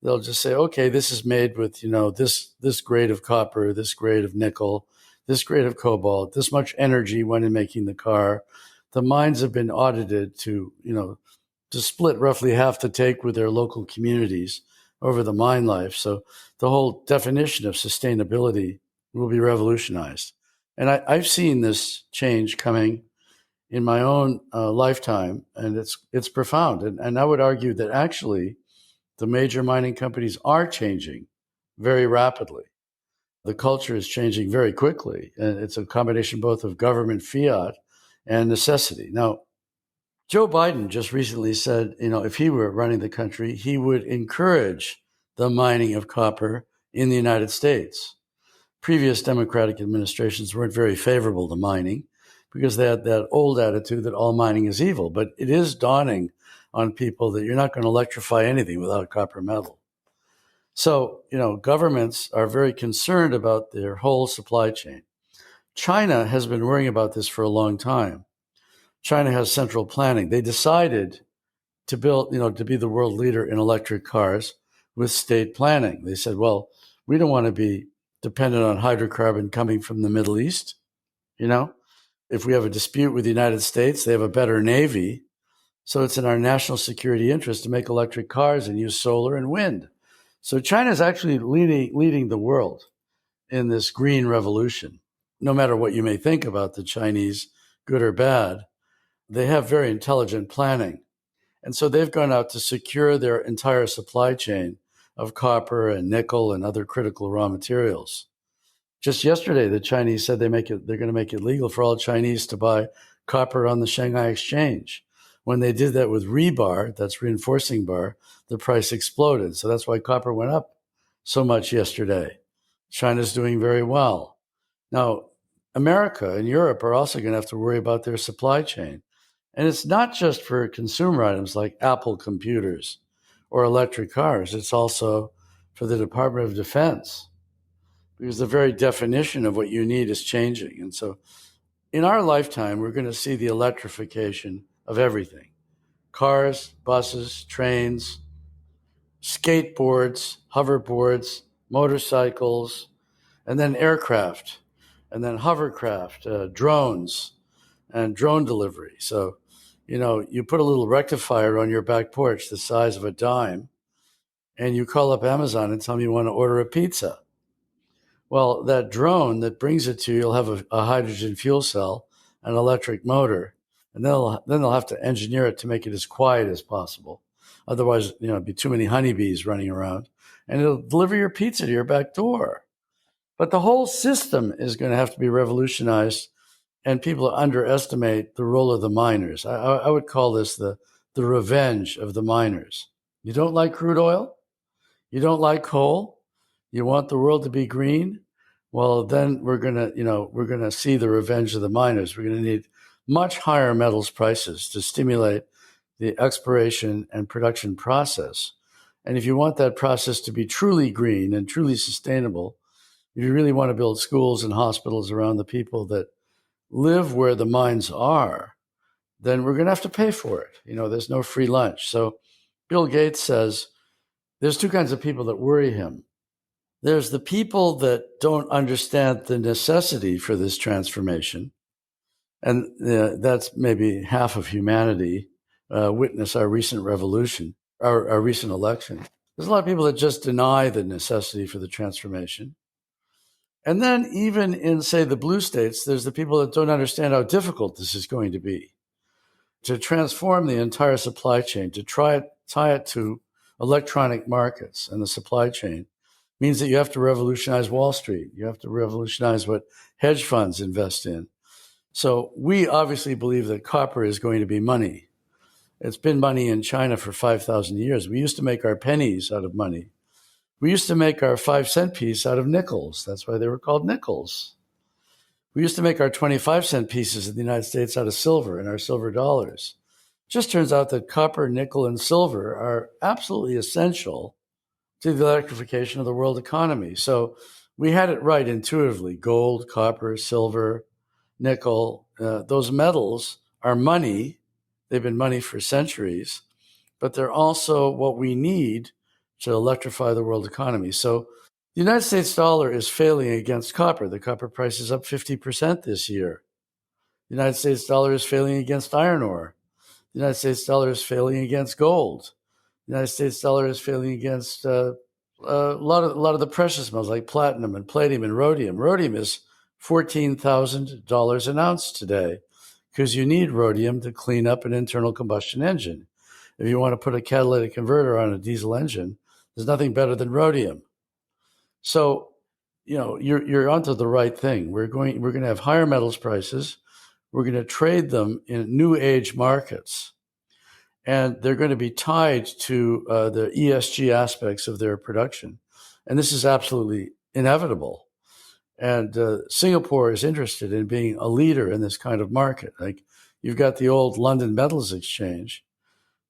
they'll just say, okay, this is made with, this grade of copper, this grade of nickel, this grade of cobalt, this much energy went in making the car. The mines have been audited to split roughly half the take with their local communities over the mine life. So the whole definition of sustainability will be revolutionized. And I've seen this change coming in my own lifetime, and it's profound. And I would argue that actually the major mining companies are changing very rapidly. The culture is changing very quickly, and it's a combination both of government fiat and necessity. Now, Joe Biden just recently said, if he were running the country, he would encourage the mining of copper in the United States. Previous Democratic administrations weren't very favorable to mining because they had that old attitude that all mining is evil. But it is dawning on people that you're not going to electrify anything without copper metal. So, governments are very concerned about their whole supply chain. China has been worrying about this for a long time. China has central planning. They decided to build, to be the world leader in electric cars with state planning. They said, well, we don't want to be dependent on hydrocarbon coming from the Middle East. If we have a dispute with the United States, they have a better Navy. So it's in our national security interest to make electric cars and use solar and wind. So China is actually leading the world in this green revolution. No matter what you may think about the Chinese, good or bad, they have very intelligent planning. And so they've gone out to secure their entire supply chain of copper and nickel and other critical raw materials. Just yesterday, the Chinese said they're going to make it legal for all Chinese to buy copper on the Shanghai Exchange. When they did that with rebar, that's reinforcing bar, the price exploded. So that's why copper went up so much yesterday. China's doing very well. Now, America and Europe are also going to have to worry about their supply chain. And it's not just for consumer items like Apple computers or electric cars. It's also for the Department of Defense, because the very definition of what you need is changing. And so in our lifetime, we're going to see the electrification of everything: cars, buses, trains, skateboards, hoverboards, motorcycles, and then aircraft, and then hovercraft, drones, and drone delivery. So, you put a little rectifier on your back porch the size of a dime, and you call up Amazon and tell them you want to order a pizza. Well, that drone that brings it to you will have a hydrogen fuel cell, an electric motor, and then they'll have to engineer it to make it as quiet as possible. Otherwise, it'd be too many honeybees running around, and it'll deliver your pizza to your back door. But the whole system is going to have to be revolutionized, and people underestimate the role of the miners. I would call this the revenge of the miners. You don't like crude oil? You don't like coal? You want the world to be green? Well, then we're going to see the revenge of the miners. We're going to need much higher metals prices to stimulate the exploration and production process. And if you want that process to be truly green and truly sustainable, if you really want to build schools and hospitals around the people that live where the mines are, then we're going to have to pay for it. There's no free lunch. So Bill Gates says there's two kinds of people that worry him. There's the people that don't understand the necessity for this transformation. And that's maybe half of humanity. Witness our recent revolution, our recent election. There's a lot of people that just deny the necessity for the transformation. And then even in, say, the blue states, there's the people that don't understand how difficult this is going to be. To transform the entire supply chain, to tie it to electronic markets and the supply chain means that you have to revolutionize Wall Street. You have to revolutionize what hedge funds invest in. So we obviously believe that copper is going to be money. It's been money in China for 5,000 years. We used to make our pennies out of money. We used to make our 5-cent piece out of nickels. That's why they were called nickels. We used to make our 25-cent pieces in the United States out of silver and our silver dollars. Just turns out that copper, nickel, and silver are absolutely essential to the electrification of the world economy. So we had it right intuitively. Gold, copper, silver, nickel, those metals are money. They've been money for centuries, but they're also what we need to electrify the world economy. So the United States dollar is failing against copper. The copper price is up 50% this year. The United States dollar is failing against iron ore. The United States dollar is failing against gold. The United States dollar is failing against a lot of the precious metals like platinum and palladium and rhodium. Rhodium is $14,000 an ounce today because you need rhodium to clean up an internal combustion engine. If you want to put a catalytic converter on a diesel engine, there's nothing better than rhodium. So, you're onto the right thing. We're going to have higher metals prices. We're going to trade them in new age markets, and they're going to be tied to the ESG aspects of their production. And this is absolutely inevitable. And Singapore is interested in being a leader in this kind of market. Like, you've got the old London Metals Exchange,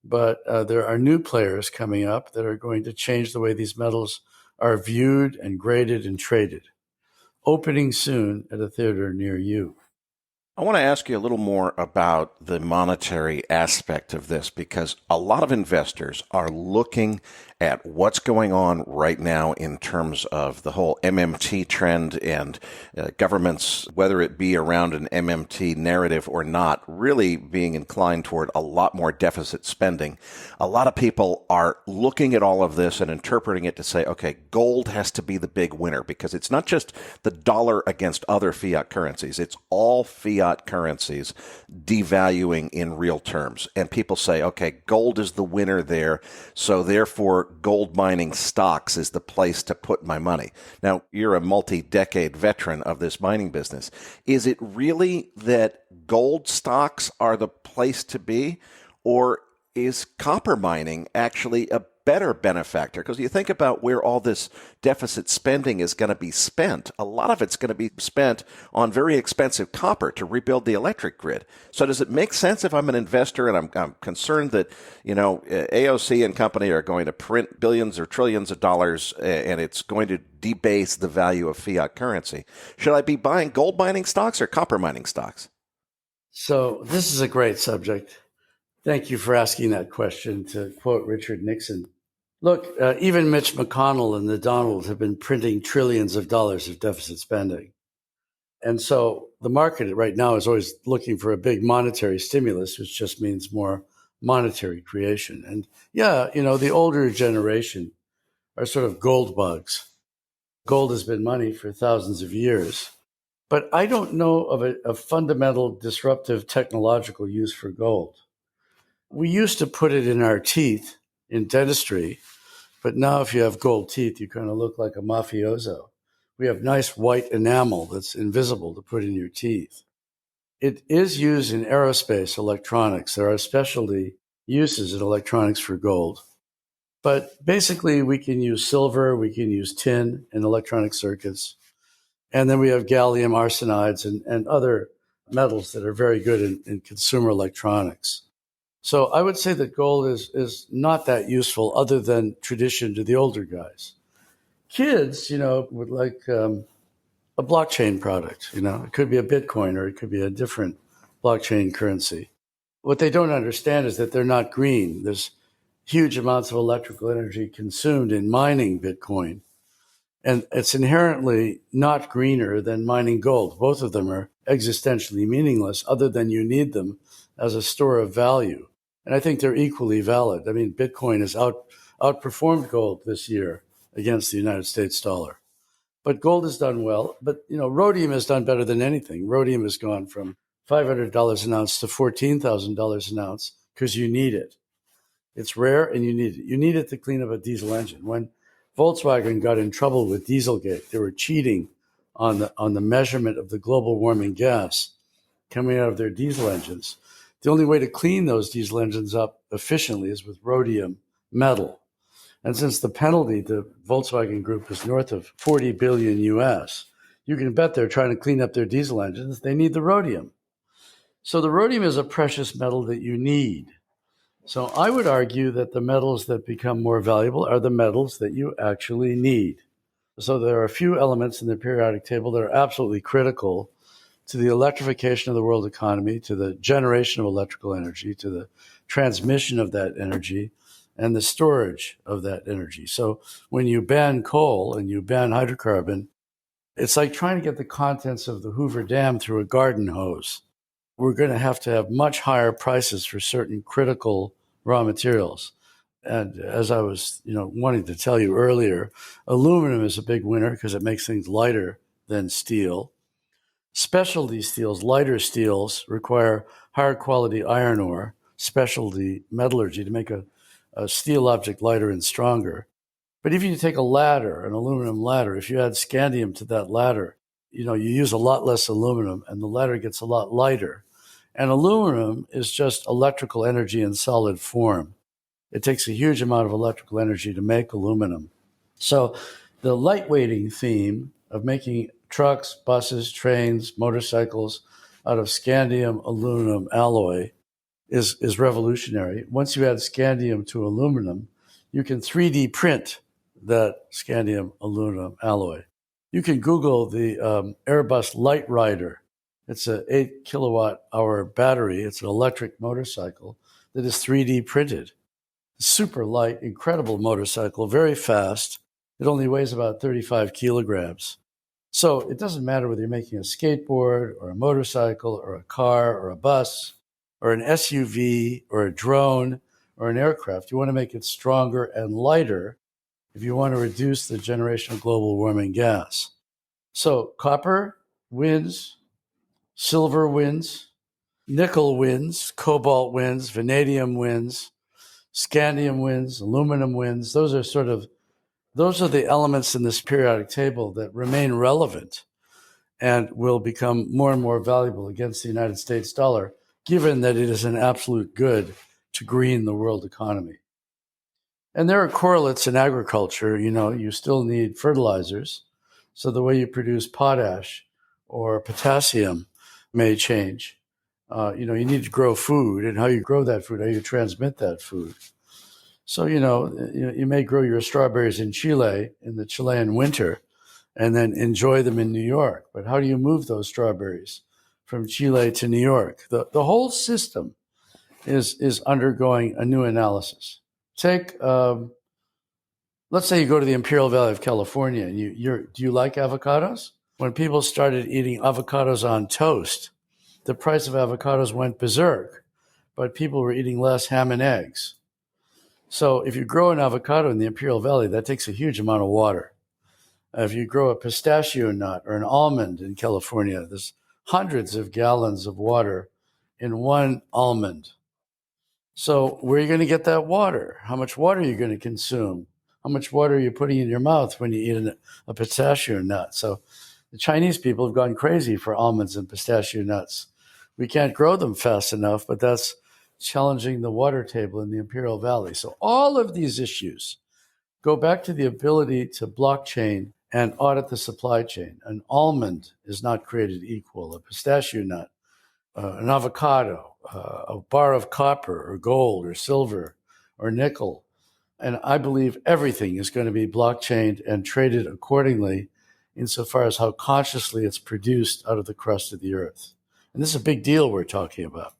but there are new players coming up that are going to change the way these metals are viewed and graded and traded. Opening soon at a theater near you.
I want to ask you a little more about the monetary aspect of this, because a lot of investors are looking at what's going on right now in terms of the whole MMT trend and governments, whether it be around an MMT narrative or not, really being inclined toward a lot more deficit spending. A lot of people are looking at all of this and interpreting it to say, okay, gold has to be the big winner, because it's not just the dollar against other fiat currencies. It's all fiat currencies devaluing in real terms. And people say, okay, gold is the winner there, so therefore gold mining stocks is the place to put my money. Now, you're a multi-decade veteran of this mining business. Is it really that gold stocks are the place to be, or is copper mining actually a better benefactor? Because you think about where all this deficit spending is going to be spent. A lot of it's going to be spent on very expensive copper to rebuild the electric grid. So does it make sense if I'm an investor and I'm concerned that, AOC and company are going to print billions or trillions of dollars and it's going to debase the value of fiat currency? Should I be buying gold mining stocks or copper mining stocks?
So this is a great subject. Thank you for asking that question. To quote Richard Nixon, look, even Mitch McConnell and the Donald have been printing trillions of dollars of deficit spending. And so the market right now is always looking for a big monetary stimulus, which just means more monetary creation. And the older generation are sort of gold bugs. Gold has been money for thousands of years. But I don't know of a fundamental disruptive technological use for gold. We used to put it in our teeth in dentistry, but now if you have gold teeth, you kind of look like a mafioso. We have nice white enamel that's invisible to put in your teeth. It is used in aerospace electronics. There are specialty uses in electronics for gold. But basically, we can use silver, we can use tin in electronic circuits. And then we have gallium arsenides and other metals that are very good in consumer electronics. So I would say that gold is not that useful other than tradition to the older guys. Kids, would like a blockchain product. It could be a Bitcoin or it could be a different blockchain currency. What they don't understand is that they're not green. There's huge amounts of electrical energy consumed in mining Bitcoin. And it's inherently not greener than mining gold. Both of them are existentially meaningless, other than you need them as a store of value. And I think they're equally valid. I mean, Bitcoin has outperformed gold this year against the United States dollar. But gold has done well. But, rhodium has done better than anything. Rhodium has gone from $500 an ounce to $14,000 an ounce because you need it. It's rare and you need it. You need it to clean up a diesel engine. When Volkswagen got in trouble with Dieselgate, they were cheating on the measurement of the global warming gas coming out of their diesel engines. The only way to clean those diesel engines up efficiently is with rhodium metal. And since the penalty to Volkswagen Group is north of 40 billion US, you can bet they're trying to clean up their diesel engines. They need the rhodium. So the rhodium is a precious metal that you need. So I would argue that the metals that become more valuable are the metals that you actually need. So there are a few elements in the periodic table that are absolutely critical to the electrification of the world economy, to the generation of electrical energy, to the transmission of that energy, and the storage of that energy. So when you ban coal and you ban hydrocarbon, it's like trying to get the contents of the Hoover Dam through a garden hose. We're going to have much higher prices for certain critical raw materials. And as I was, wanting to tell you earlier, aluminum is a big winner because it makes things lighter than steel. Specialty steels, lighter steels, require higher quality iron ore, specialty metallurgy to make a steel object lighter and stronger. But if you take a ladder, an aluminum ladder, if you add scandium to that ladder, you use a lot less aluminum and the ladder gets a lot lighter. And aluminum is just electrical energy in solid form. It takes a huge amount of electrical energy to make aluminum. So the lightweighting theme of making trucks, buses, trains, motorcycles out of scandium aluminum alloy is revolutionary. Once you add scandium to aluminum, you can 3D print that scandium aluminum alloy. You can Google the Airbus Light Rider. It's an 8 kilowatt hour battery. It's an electric motorcycle that is 3D printed. Super light, incredible motorcycle, very fast. It only weighs about 35 kilograms. So it doesn't matter whether you're making a skateboard or a motorcycle or a car or a bus or an SUV or a drone or an aircraft. You want to make it stronger and lighter if you want to reduce the generation of global warming gas. So copper wins, silver wins, nickel wins, cobalt wins, vanadium wins, scandium wins, aluminum wins. Those are the elements in this periodic table that remain relevant and will become more and more valuable against the United States dollar, given that it is an absolute good to green the world economy. And there are correlates in agriculture. You still need fertilizers. So the way you produce potash or potassium may change. You need to grow food, and how you grow that food, how you transmit that food. So, you may grow your strawberries in Chile in the Chilean winter and then enjoy them in New York. But how do you move those strawberries from Chile to New York? The whole system is undergoing a new analysis. Take, let's say you go to the Imperial Valley of California and do you like avocados? When people started eating avocados on toast, the price of avocados went berserk, but people were eating less ham and eggs. So if you grow an avocado in the Imperial Valley, that takes a huge amount of water. If you grow a pistachio nut or an almond in California, there's hundreds of gallons of water in one almond. So where are you going to get that water? How much water are you going to consume? How much water are you putting in your mouth when you eat a pistachio nut? So the Chinese people have gone crazy for almonds and pistachio nuts. We can't grow them fast enough, but that's challenging the water table in the Imperial Valley. So all of these issues go back to the ability to blockchain and audit the supply chain. An almond is not created equal. A pistachio nut, an avocado, a bar of copper or gold or silver or nickel. And I believe everything is going to be blockchained and traded accordingly insofar as how consciously it's produced out of the crust of the earth. And this is a big deal we're talking about.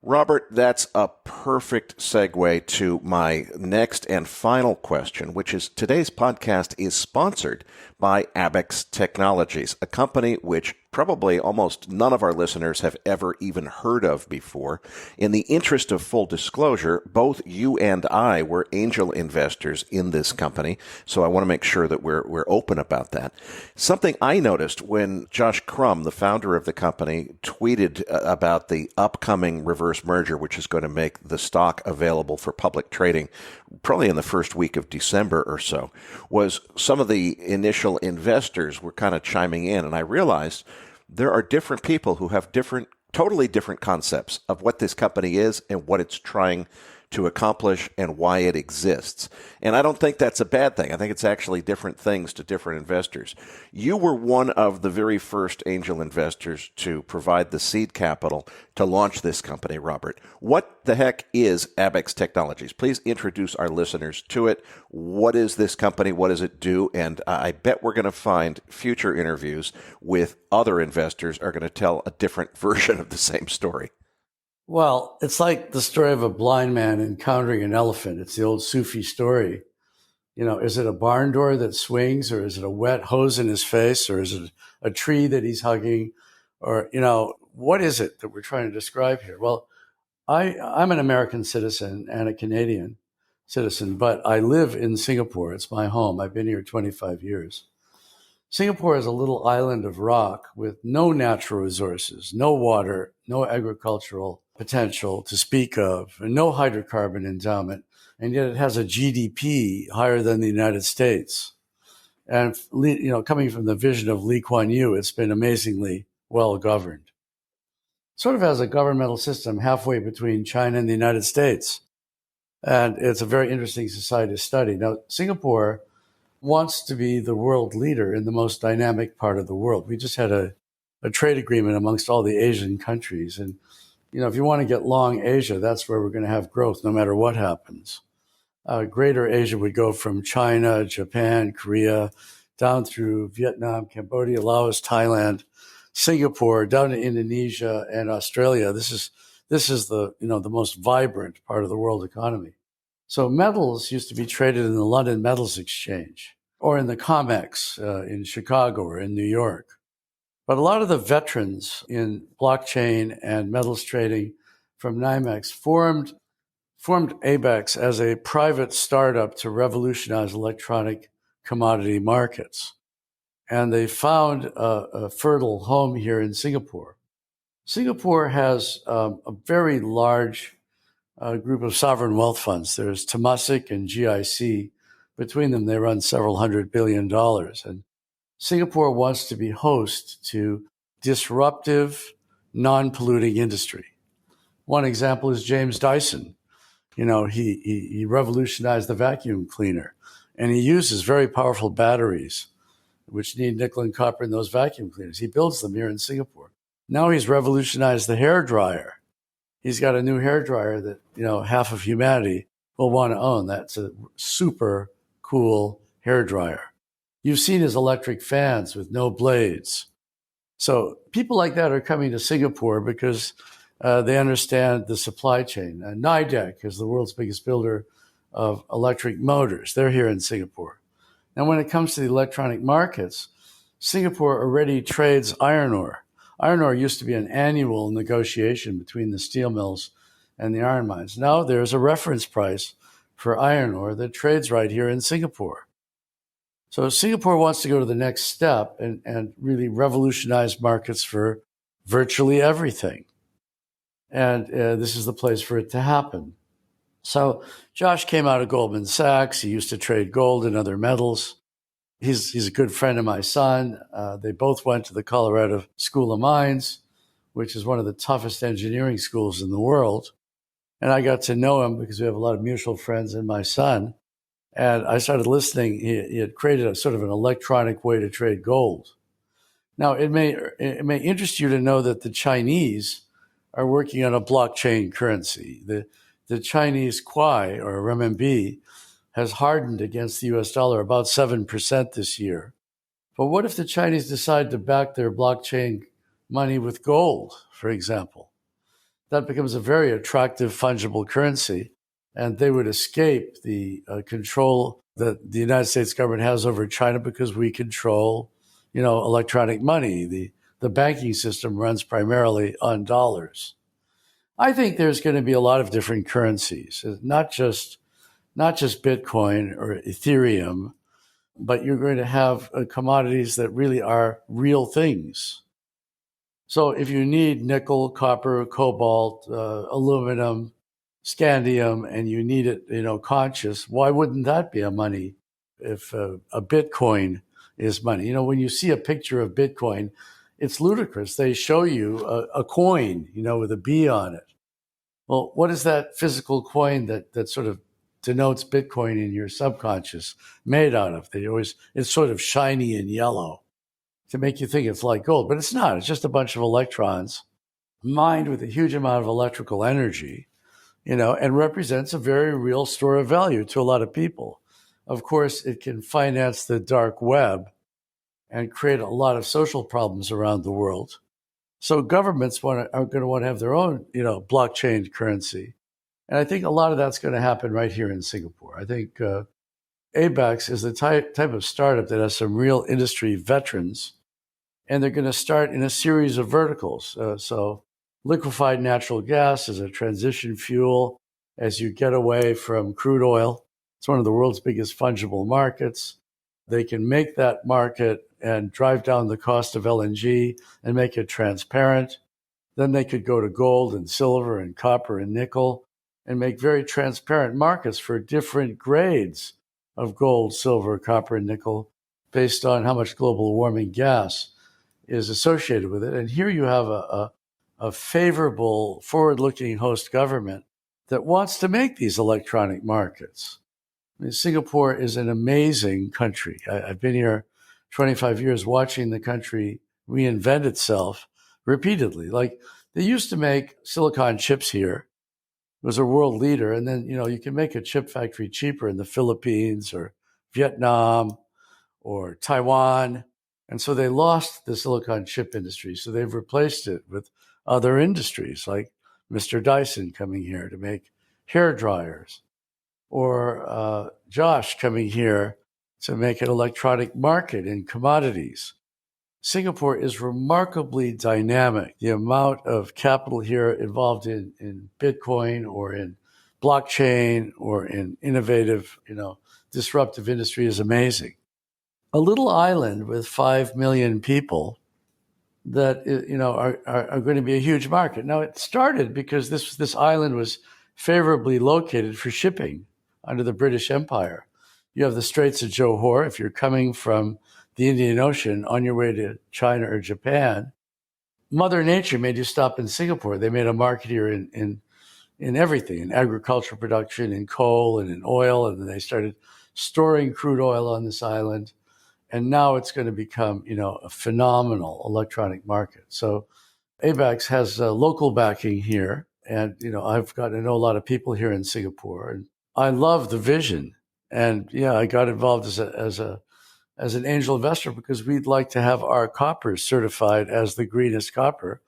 Robert, that's a perfect segue to my next and final question, which is today's podcast is sponsored by Abax Technologies, a company which probably almost none of our listeners have ever even heard of before. In the interest of full disclosure, both you and I were angel investors in this company, so I want to make sure that we're open about that. Something I noticed when Josh Crum, the founder of the company, tweeted about the upcoming reverse merger, which is going to make the stock available for public trading probably in the first week of December or so, was some of the initial investors were kind of chiming in, and I realized there are different people who have totally different concepts of what this company is and what it's trying to accomplish and why it exists. And I don't think that's a bad thing. I think it's actually different things to different investors. You were one of the very first angel investors to provide the seed capital to launch this company, Robert. What the heck is Abax Technologies? Please introduce our listeners to it. What is this company? What does it do? And I bet we're going to find future interviews with other investors are going to tell a different version of the same story.
Well, it's like the story of a blind man encountering an elephant. It's the old Sufi story. Is it a barn door that swings, or is it a wet hose in his face, or is it a tree that he's hugging? Or, what is it that we're trying to describe here? Well, I'm an American citizen and a Canadian citizen, but I live in Singapore. It's my home. I've been here 25 years. Singapore is a little island of rock with no natural resources, no water, no agricultural potential to speak of, and no hydrocarbon endowment, and yet it has a GDP higher than the United States. And, coming from the vision of Lee Kuan Yew, it's been amazingly well governed. Sort of has a governmental system halfway between China and the United States. And it's a very interesting society to study. Now, Singapore wants to be the world leader in the most dynamic part of the world. We just had a trade agreement amongst all the Asian countries. And, if you want to get long Asia, that's where we're going to have growth no matter what happens. Greater Asia would go from China, Japan, Korea, down through Vietnam, Cambodia, Laos, Thailand, Singapore, down to Indonesia and Australia. This is the most vibrant part of the world economy. So metals used to be traded in the London Metals Exchange or in the COMEX in Chicago or in New York. But a lot of the veterans in blockchain and metals trading from NYMEX formed ABAX as a private startup to revolutionize electronic commodity markets. And they found a fertile home here in Singapore. Singapore has a very large group of sovereign wealth funds. There's Temasek and GIC. Between them, they run several $100 billion. And Singapore wants to be host to disruptive, non-polluting industry. One example is James Dyson. He revolutionized the vacuum cleaner, and he uses very powerful batteries, which need nickel and copper in those vacuum cleaners. He builds them here in Singapore. Now he's revolutionized the hair dryer. He's got a new hair dryer that, half of humanity will want to own. That's a super cool hair dryer. You've seen his electric fans with no blades. So people like that are coming to Singapore because they understand the supply chain. NIDEC is the world's biggest builder of electric motors. They're here in Singapore. Now, when it comes to the electronic markets, Singapore already trades iron ore. Iron ore used to be an annual negotiation between the steel mills and the iron mines. Now there's a reference price for iron ore that trades right here in Singapore. So Singapore wants to go to the next step and really revolutionize markets for virtually everything. And this is the place for it to happen. So Josh came out of Goldman Sachs. He used to trade gold and other metals. He's a good friend of my son. They both went to the Colorado School of Mines, which is one of the toughest engineering schools in the world. And I got to know him because we have a lot of mutual friends and my son. And I started listening. He had created a sort of an electronic way to trade gold. Now, it may interest you to know that the Chinese are working on a blockchain currency. The Chinese kuai, or renminbi, has hardened against the US dollar about 7% this year. But what if the Chinese decide to back their blockchain money with gold, for example? That becomes a very attractive fungible currency, and they would escape the control that the United States government has over China because we control, electronic money. The banking system runs primarily on dollars. I think there's going to be a lot of different currencies, not just Bitcoin or Ethereum, but you're going to have commodities that really are real things. So if you need nickel, copper, cobalt, aluminum, scandium, and you need it, conscious, why wouldn't that be a money if a Bitcoin is money? When you see a picture of Bitcoin, it's ludicrous. They show you a coin, with a B on it. Well, what is that physical coin that sort of denotes Bitcoin in your subconscious made out of? It's sort of shiny and yellow to make you think it's like gold, but it's not. It's just a bunch of electrons mined with a huge amount of electrical energy, and represents a very real store of value to a lot of people. Of course, it can finance the dark web and create a lot of social problems around the world. So governments are going to want to have their own, blockchain currency. And I think a lot of that's going to happen right here in Singapore. I think ABAX is the type of startup that has some real industry veterans, and they're going to start in a series of verticals. So liquefied natural gas is a transition fuel as you get away from crude oil. It's one of the world's biggest fungible markets. They can make that market and drive down the cost of LNG and make it transparent. Then they could go to gold and silver and copper and nickel and make very transparent markets for different grades of gold, silver, copper, and nickel based on how much global warming gas is associated with it. And here you have a favorable, forward-looking host government that wants to make these electronic markets. I mean, Singapore is an amazing country. I've been here 25 years watching the country reinvent itself repeatedly. Like, they used to make silicon chips here. It was a world leader. And then, you can make a chip factory cheaper in the Philippines or Vietnam or Taiwan. And so they lost the silicon chip industry. So they've replaced it with other industries like Mr. Dyson coming here to make hair dryers, or Josh coming here to make an electronic market in commodities. Singapore is remarkably dynamic. The amount of capital here involved in Bitcoin or in blockchain or in innovative, disruptive industry is amazing. A little island with 5 million people that, are going to be a huge market. Now, it started because this island was favorably located for shipping under the British Empire. You have the Straits of Johor. If you're coming from the Indian Ocean on your way to China or Japan, Mother Nature made you stop in Singapore. They made a market here in everything, in agricultural production, in coal and in oil, and then they started storing crude oil on this island. And now it's going to become, a phenomenal electronic market. So ABAX has local backing here. And, I've gotten to know a lot of people here in Singapore. And I love the vision. And, I got involved as an angel investor because we'd like to have our copper certified as the greenest copper.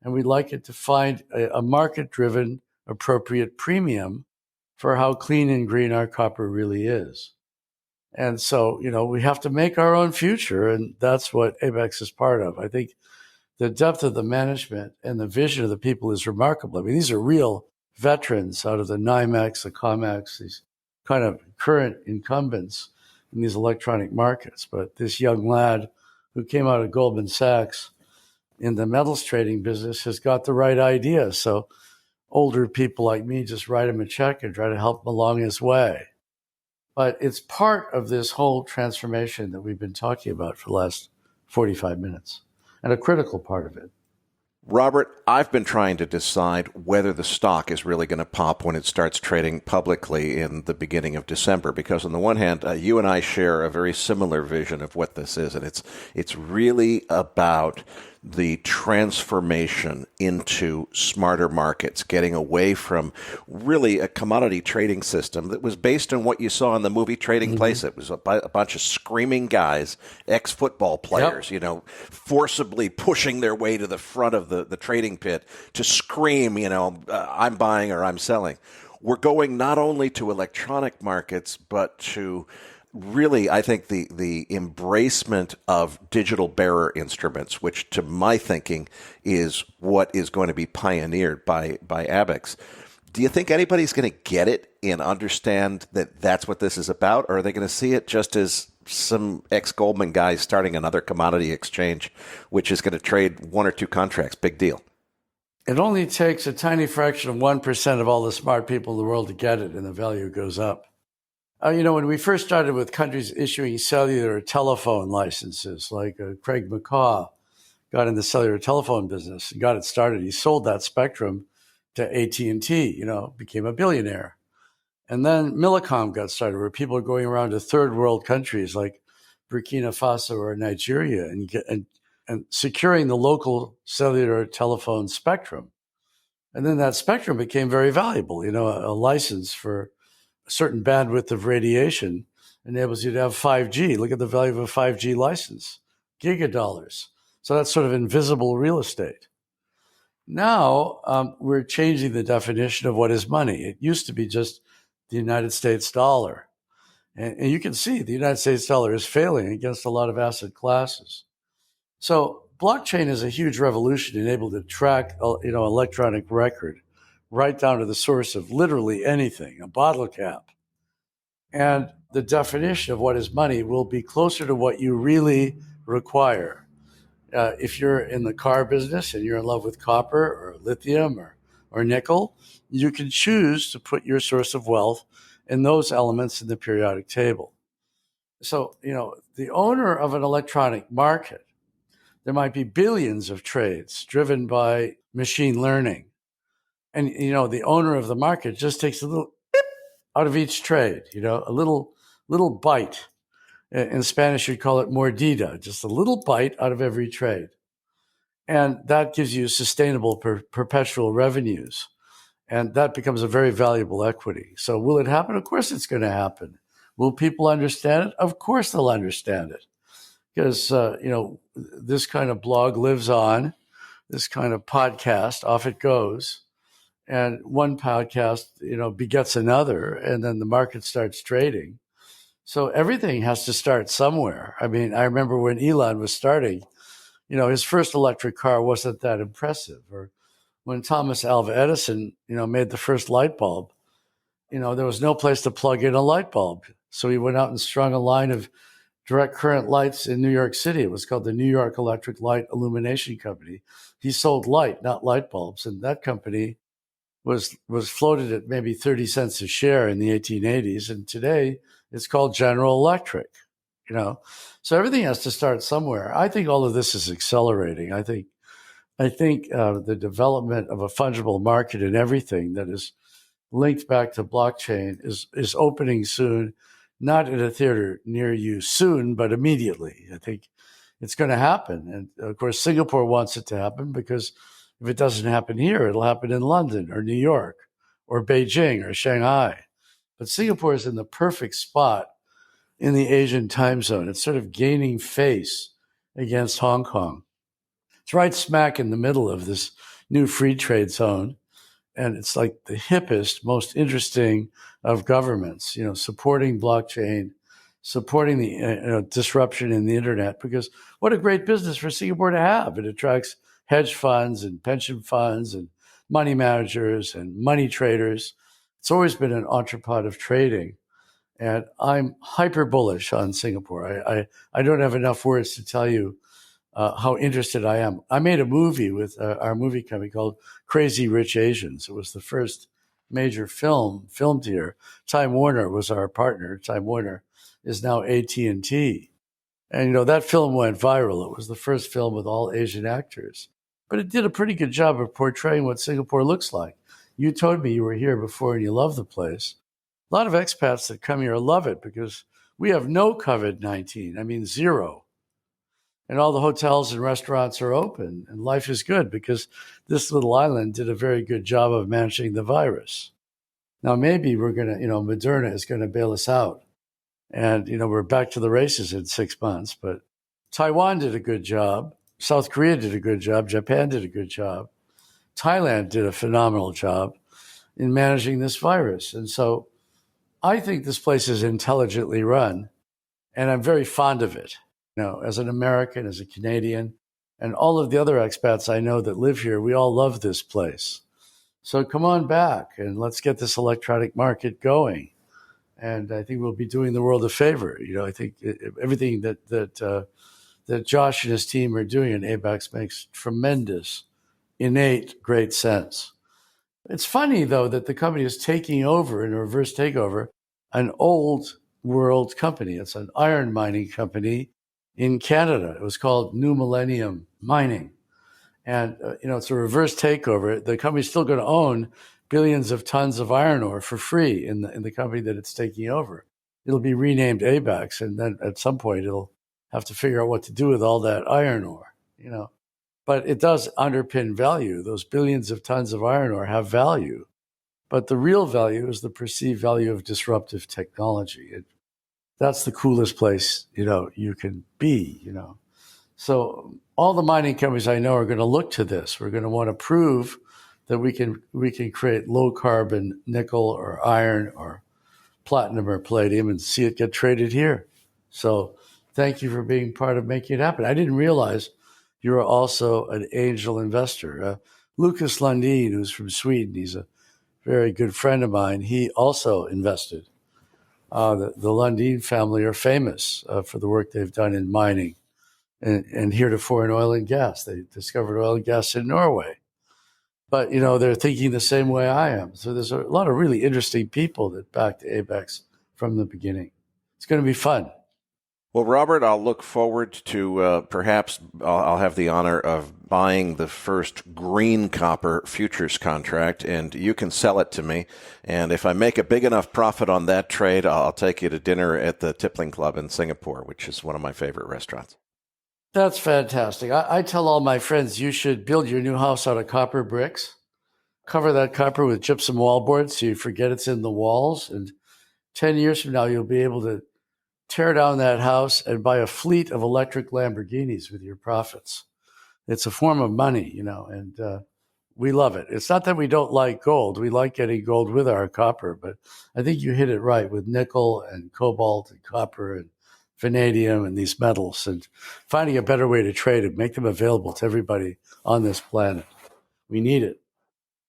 And we'd like it to find a market-driven, appropriate premium for how clean and green our copper really is. And so, we have to make our own future, and that's what ABAX is part of. I think the depth of the management and the vision of the people is remarkable. I mean, these are real veterans out of the NYMEX, the COMEX, these kind of current incumbents in these electronic markets. But this young lad who came out of Goldman Sachs in the metals trading business has got the right idea. So older people like me just write him a check and try to help him along his way. But it's part of this whole transformation that we've been talking about for the last 45 minutes, and a critical part of it.
Robert, I've been trying to decide whether the stock is really going to pop when it starts trading publicly in the beginning of December, because on the one hand, you and I share a very similar vision of what this is, and it's really about the transformation into smarter markets, getting away from really a commodity trading system that was based on what you saw in the movie Trading Place. It was a bunch of screaming guys, ex-football players, forcibly pushing their way to the front of the trading pit to scream, I'm buying or I'm selling. We're going not only to electronic markets, but to really, I think, the embracement of digital bearer instruments, which to my thinking is what is going to be pioneered by Abex. Do you think anybody's going to get it and understand that that's what this is about, or are they going to see it just as some ex-Goldman guys starting another commodity exchange, which is going to trade one or two contracts? Big deal.
It only takes a tiny fraction of 1% of all the smart people in the world to get it, and the value goes up. When we first started with countries issuing cellular telephone licenses, like Craig McCaw got in the cellular telephone business and got it started. He sold that spectrum to AT&T, became a billionaire. And then Millicom got started, where people are going around to third world countries like Burkina Faso or Nigeria and securing the local cellular telephone spectrum. And then that spectrum became very valuable. A license for a certain bandwidth of radiation enables you to have 5G. Look at the value of a 5G license, gigadollars. So that's sort of invisible real estate. Now we're changing the definition of what is money. It used to be just the United States dollar. And you can see the United States dollar is failing against a lot of asset classes. So blockchain is a huge revolution enabled to track, electronic record right down to the source of literally anything, a bottle cap. And the definition of what is money will be closer to what you really require. If you're in the car business and you're in love with copper or lithium or nickel, you can choose to put your source of wealth in those elements in the periodic table. So, the owner of an electronic market, there might be billions of trades driven by machine learning. And, the owner of the market just takes a little beep out of each trade, a little bite. In Spanish, you'd call it mordida, just a little bite out of every trade. And that gives you sustainable perpetual revenues. And that becomes a very valuable equity. So will it happen? Of course it's going to happen. Will people understand it? Of course they'll understand it. Because, this kind of blog lives on, this kind of podcast, off it goes. And one podcast, begets another, and then the market starts trading. So everything has to start somewhere. I mean, I remember when Elon was starting, his first electric car wasn't that impressive. Or when Thomas Alva Edison, made the first light bulb, there was no place to plug in a light bulb. So he went out and strung a line of direct current lights in New York City. It was called the New York Electric Light Illumination Company. He sold light, not light bulbs. And that company was floated at maybe 30 cents a share in the 1880s. And today it's called General Electric, So everything has to start somewhere. I think all of this is accelerating. I think the development of a fungible market in everything that is linked back to blockchain is opening soon, not at a theater near you soon, but immediately. I think it's going to happen. And of course, Singapore wants it to happen because if it doesn't happen here, it'll happen in London or New York or Beijing or Shanghai. But Singapore is in the perfect spot in the Asian time zone. It's sort of gaining face against Hong Kong. It's right smack in the middle of this new free trade zone. And it's like the hippest, most interesting of governments, supporting blockchain, supporting the disruption in the internet, because what a great business for Singapore to have. It attracts hedge funds and pension funds and money managers and money traders. It's always been an entrepot of trading. And I'm hyper bullish on Singapore. I don't have enough words to tell you how interested I am. I made a movie with our movie company called Crazy Rich Asians. It was the first major film filmed here. Time Warner was our partner. Time Warner is now AT&T. And, that film went viral. It was the first film with all Asian actors. But it did a pretty good job of portraying what Singapore looks like. You told me you were here before and you love the place. A lot of expats that come here love it because we have no COVID-19. I mean, zero. and all the hotels and restaurants are open, and life is good because this little island did a very good job of managing the virus. Now, maybe we're going to, Moderna is going to bail us out. And, we're back to the races in 6 months. But Taiwan did a good job. South Korea did a good job. Japan did a good job. Thailand did a phenomenal job in managing this virus. And so I think this place is intelligently run, and I'm very fond of it. As an American, as a Canadian, and all of the other expats I know that live here, we all love this place. So come on back and let's get this electronic market going. And I think we'll be doing the world a favor. I think everything that Josh and his team are doing in ABAX makes tremendous, innate, great sense. It's funny, though, that the company is taking over, in a reverse takeover, an old world company. It's an iron mining company in Canada. It was called New Millennium Mining. And, it's a reverse takeover. The company's still going to own billions of tons of iron ore for free in the company that it's taking over. It'll be renamed ABAX, and then at some point it'll have to figure out what to do with all that iron ore, But it does underpin value. Those billions of tons of iron ore have value. But the real value is the perceived value of disruptive technology. That's the coolest place, you can be, So all the mining companies I know are going to look to this. We're going to want to prove that we can create low carbon nickel or iron or platinum or palladium and see it get traded here. So thank you for being part of making it happen. I didn't realize you are also an angel investor. Lucas Lundin, who's from Sweden, he's a very good friend of mine. He also invested. The Lundin family are famous for the work they've done in mining and heretofore in oil and gas. They discovered oil and gas in Norway. But, they're thinking the same way I am. So there's a lot of really interesting people that backed ABAX from the beginning. It's going to be fun.
Well, Robert, I'll look forward to perhaps I'll have the honor of buying the first green copper futures contract, and you can sell it to me. And if I make a big enough profit on that trade, I'll take you to dinner at the Tippling Club in Singapore, which is one of my favorite restaurants.
That's fantastic. I tell all my friends you should build your new house out of copper bricks, cover that copper with gypsum wallboard so you forget it's in the walls, and 10 years from now you'll be able to tear down that house and buy a fleet of electric Lamborghinis with your profits. It's a form of money, and we love it. It's not that we don't like gold. We like getting gold with our copper, but I think you hit it right with nickel and cobalt and copper and vanadium and these metals, and finding a better way to trade it, make them available to everybody on this planet. We need it.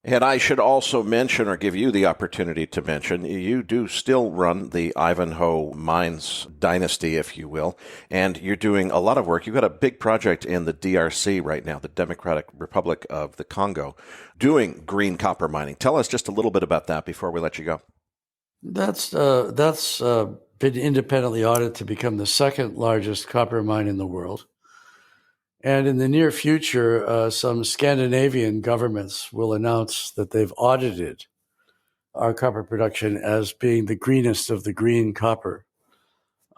And I should also mention, or give you the opportunity to mention, you do still run the Ivanhoe Mines dynasty, if you will, and you're doing a lot of work. You've got a big project in the DRC right now, the Democratic Republic of the Congo, doing green copper mining. Tell us just a little bit about that before we let you go.
That's been independently audited to become the second largest copper mine in the world. And in the near future, some Scandinavian governments will announce that they've audited our copper production as being the greenest of the green copper.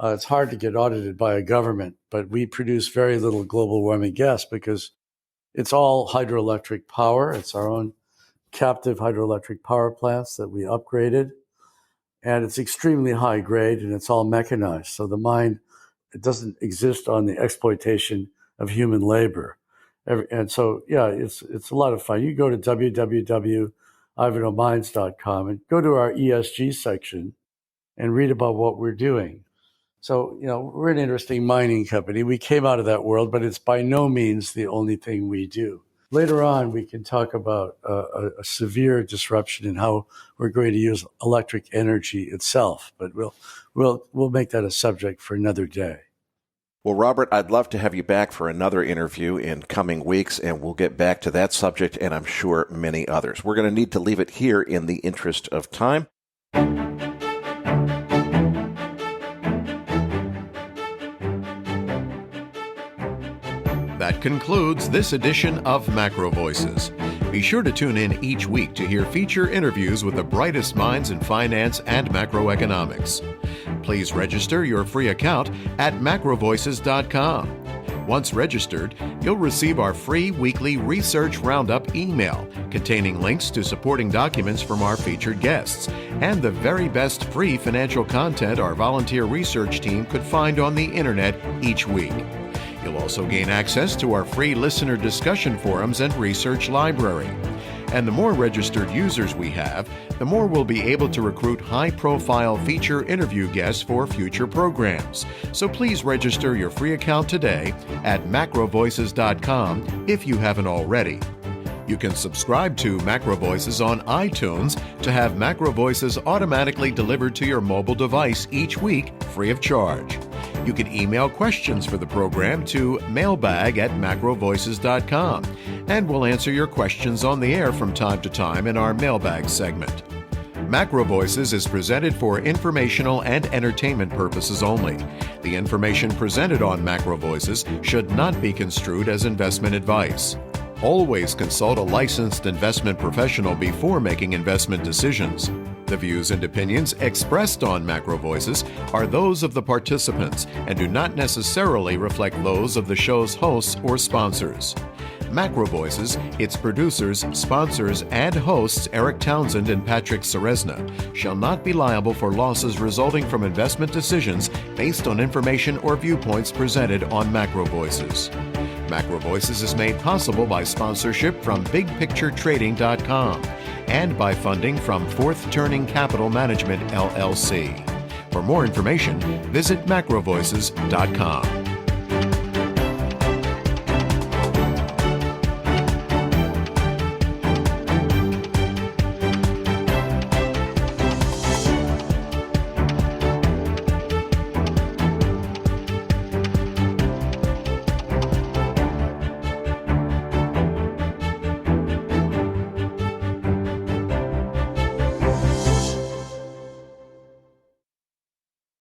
It's hard to get audited by a government, but we produce very little global warming gas because it's all hydroelectric power. It's our own captive hydroelectric power plants that we upgraded. And it's extremely high grade, and it's all mechanized. So the mine, it doesn't exist on the exploitation of human labor. And so, it's a lot of fun. You go to www.ivanhoemines.com and go to our ESG section and read about what we're doing. So, we're an interesting mining company. We came out of that world, but it's by no means the only thing we do. Later on, we can talk about a severe disruption in how we're going to use electric energy itself, but we'll make that a subject for another day.
Well, Robert, I'd love to have you back for another interview in coming weeks, and we'll get back to that subject and I'm sure many others. We're going to need to leave it here in the interest of time.
That concludes this edition of Macro Voices. Be sure to tune in each week to hear feature interviews with the brightest minds in finance and macroeconomics. Please register your free account at macrovoices.com. Once registered, you'll receive our free weekly Research Roundup email containing links to supporting documents from our featured guests and the very best free financial content our volunteer research team could find on the internet each week. You'll also gain access to our free listener discussion forums and research library. And the more registered users we have, the more we'll be able to recruit high-profile feature interview guests for future programs. So please register your free account today at macrovoices.com if you haven't already. You can subscribe to Macro Voices on iTunes to have Macro Voices automatically delivered to your mobile device each week free of charge. You can email questions for the program to mailbag@macrovoices.com, and we'll answer your questions on the air from time to time in our mailbag segment. Macro Voices is presented for informational and entertainment purposes only. The information presented on Macro Voices should not be construed as investment advice. Always consult a licensed investment professional before making investment decisions. The views and opinions expressed on Macro Voices are those of the participants and do not necessarily reflect those of the show's hosts or sponsors. Macro Voices, its producers, sponsors, and hosts Eric Townsend and Patrick Ceresna shall not be liable for losses resulting from investment decisions based on information or viewpoints presented on Macro Voices. Macro Voices is made possible by sponsorship from BigPictureTrading.com and by funding from Fourth Turning Capital Management, LLC. For more information, visit macrovoices.com.